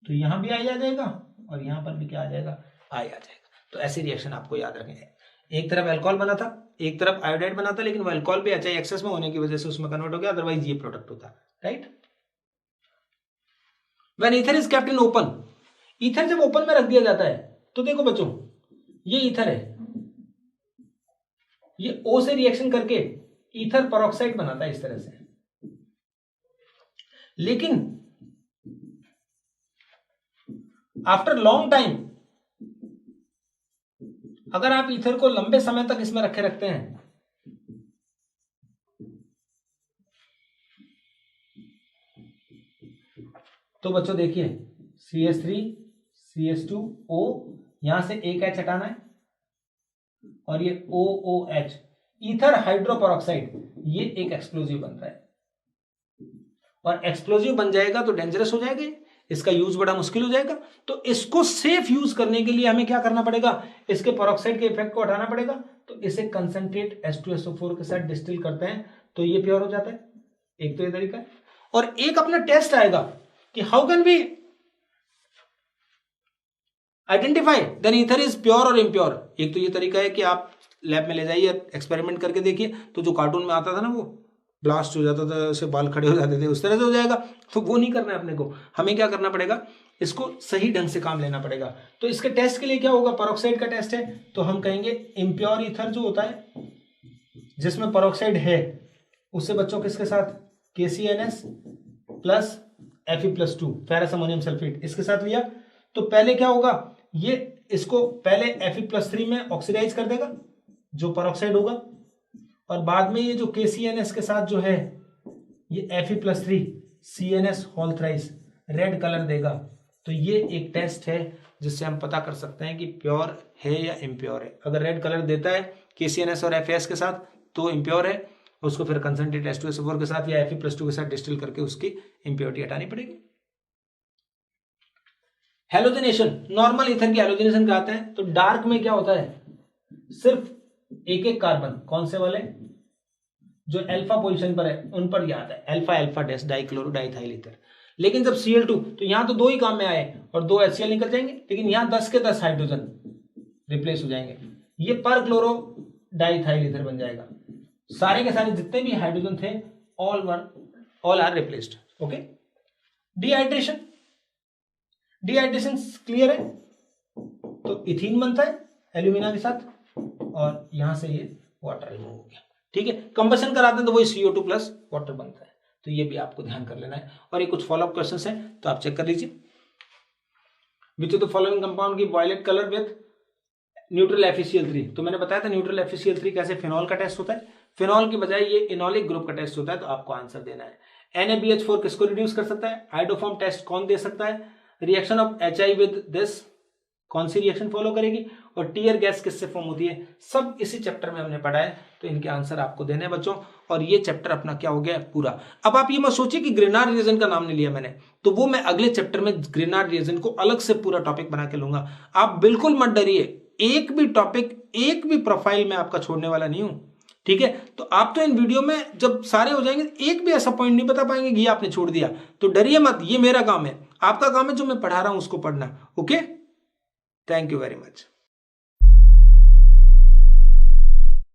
तो यहां भी I आ जाएगा और यहां पर भी क्या आ जाएगा, I आ जाएगा। तो ऐसी रिएक्शन आपको याद रखनी है, एक तरफ अल्कोहल बना था, एक तरफ आयोडाइड बना था, लेकिन वो अल्कोहल भी HI एक्सेस में होने की वजह से उसमें कन्वर्ट हो गया, अदरवाइज ये प्रोडक्ट होता, right. When ether is kept in open, ether जब ओपन में रख दिया जाता है तो देखो बच्चों ये ईथर है, ये O से रिएक्शन करके ईथर पेरोक्साइड बनाता है इस तरह से, लेकिन आफ्टर लॉन्ग टाइम, अगर आप ईथर को लंबे समय तक इसमें रखते हैं तो बच्चों देखिए CH3 CH2O, यहां से एक H हटाना है और ये OOH, ईथर हाइड्रोपेरोक्साइड, ये एक एक्सप्लोजिव बन रहा है और एक्सप्लोजिव बन जाएगा तो डेंजरस हो जाएगा, इसका यूज बड़ा मुश्किल हो जाएगा। तो इसको सेफ यूज करने के लिए हमें क्या करना पड़ेगा, इसके पेरोक्साइड के इफेक्ट को हटाना पड़ेगा। तो इसे कंसंट्रेट H2SO4 के साथ डिस्टिल करते हैं तो ये प्योर हो जाता है। एक तो ये तरीका है, और एक अपना टेस्ट आएगा कि how can be identify then ether is pure और इम्प्योर। एक तो ये तरीका है कि आप लैब में ले जाइए, एक्सपेरिमेंट करके देखिए, तो जो कार्टून में आता था ना वो ब्लास्ट हो जाता था, ऐसे बाल खड़े हो जाते थे, उस तरह से हो जाएगा। तो वो नहीं करना है अपने को, हमें क्या करना पड़ेगा, इसको सही ढंग से काम लेना पड़ेगा। तो इसके टेस्ट के लिए क्या होगा, पेरोक्साइड का टेस्ट है तो हम कहेंगे इम्प्योर ईथर जो होता है जिसमें पेरोक्साइड है उससे बच्चों किसके साथ, KCNS plus Fe+2 ferrous ammonium sulphate, इसके साथ लिया। तो पहले क्या होगा, ये इसको पहले Fe+3 में ऑक्सीडाइज कर देगा जो पेरोक्साइड होगा, और बाद में ये जो KCNS के साथ जो है ये Fe+3 CNS whole thrice red colour देगा। तो ये एक टेस्ट है जिससे हम पता कर सकते हैं कि प्योर है या इम्प्योर है। अगर रेड कलर देता है KCNS और FAS के साथ तो इम्प्योर है, उसको फिर कंसंट्रेट H2SO4 के साथ या Fe+2 के साथ डिस्टिल करके उसकी इम्प्योरिटी हटानी पड़ेगी। हैलोजिनेशन, नॉर्मल ईथर की हैलोजिनेशन कराते हैं तो डार्क में क्या होता है, सिर्फ एक एक कार्बन, कौन से वाले, जो अल्फा पोजीशन पर है उन पर याद है, alpha alpha dash dichloro diethyl ether. लेकिन जब Cl2 तो यहां तो दो ही काम में आए और दो HCl निकल जाएंगे, लेकिन यहां 10 के 10 हाइड्रोजन रिप्लेस हो जाएंगे, ये पर क्लोरो डाइथाइल ईथर बन जाएगा। सारे के सारे जितने भी हाइड्रोजन थे all are replaced. Okay, dehydration, dehydration clear है, तो इथीन बनता है एल्यूमिना के साथ और यहां से ये वाटर रिमूव हो गया। ठीक है, कंबशन कराते हैं तो वही CO2 प्लस वाटर बनता है। तो ये भी आपको ध्यान कर लेना है। और ये कुछ फॉलोअप क्वेश्चंस हैं तो आप चेक कर लीजिए। Which of the following compound की violet colour with neutral FeCl3। तो मैंने बताया था न्यूट्रल FeCl3 कैसे, फिनॉल का टेस्ट होता है, फिनॉल की बजाय ये इनोलिक ग्रुप का टेस्ट होता है। तो आपको आंसर देना है। NaBH4 किसको रिड्यूस कर सकता है, आइडोफॉर्म टेस्ट कौन दे सकता है, reaction of HI with this कौन सी रिएक्शन फॉलो करेगी, और टीयर गैस किससे फॉर्म होती है, सब इसी चैप्टर में हमने पढ़ा है। तो इनके आंसर आपको देने हैं बच्चों, और ये चैप्टर अपना क्या हो गया पूरा। अब आप ये मत सोचिए कि ग्रेनार्ड रिएजेंट का नाम नहीं लिया मैंने, तो वो मैं अगले चैप्टर में ग्रेनार्ड रिएजेंट को अलग से पूरा टॉपिक बना के लूंगा। आप बिल्कुल मत डरिए, एक भी टॉपिक, एक भी प्रोफाइल में आपका छोड़ने वाला नहीं हूं। ठीक है, तो आप तो इन वीडियो में जब सारे हो जाएंगे एक भी ऐसा पॉइंट नहीं बता पाएंगे कि ये आपने छोड़ दिया। तो डरिए मत, ये मेरा काम है, आपका काम है जो मैं पढ़ा रहा हूं उसको पढ़ना। Okay, thank you very much.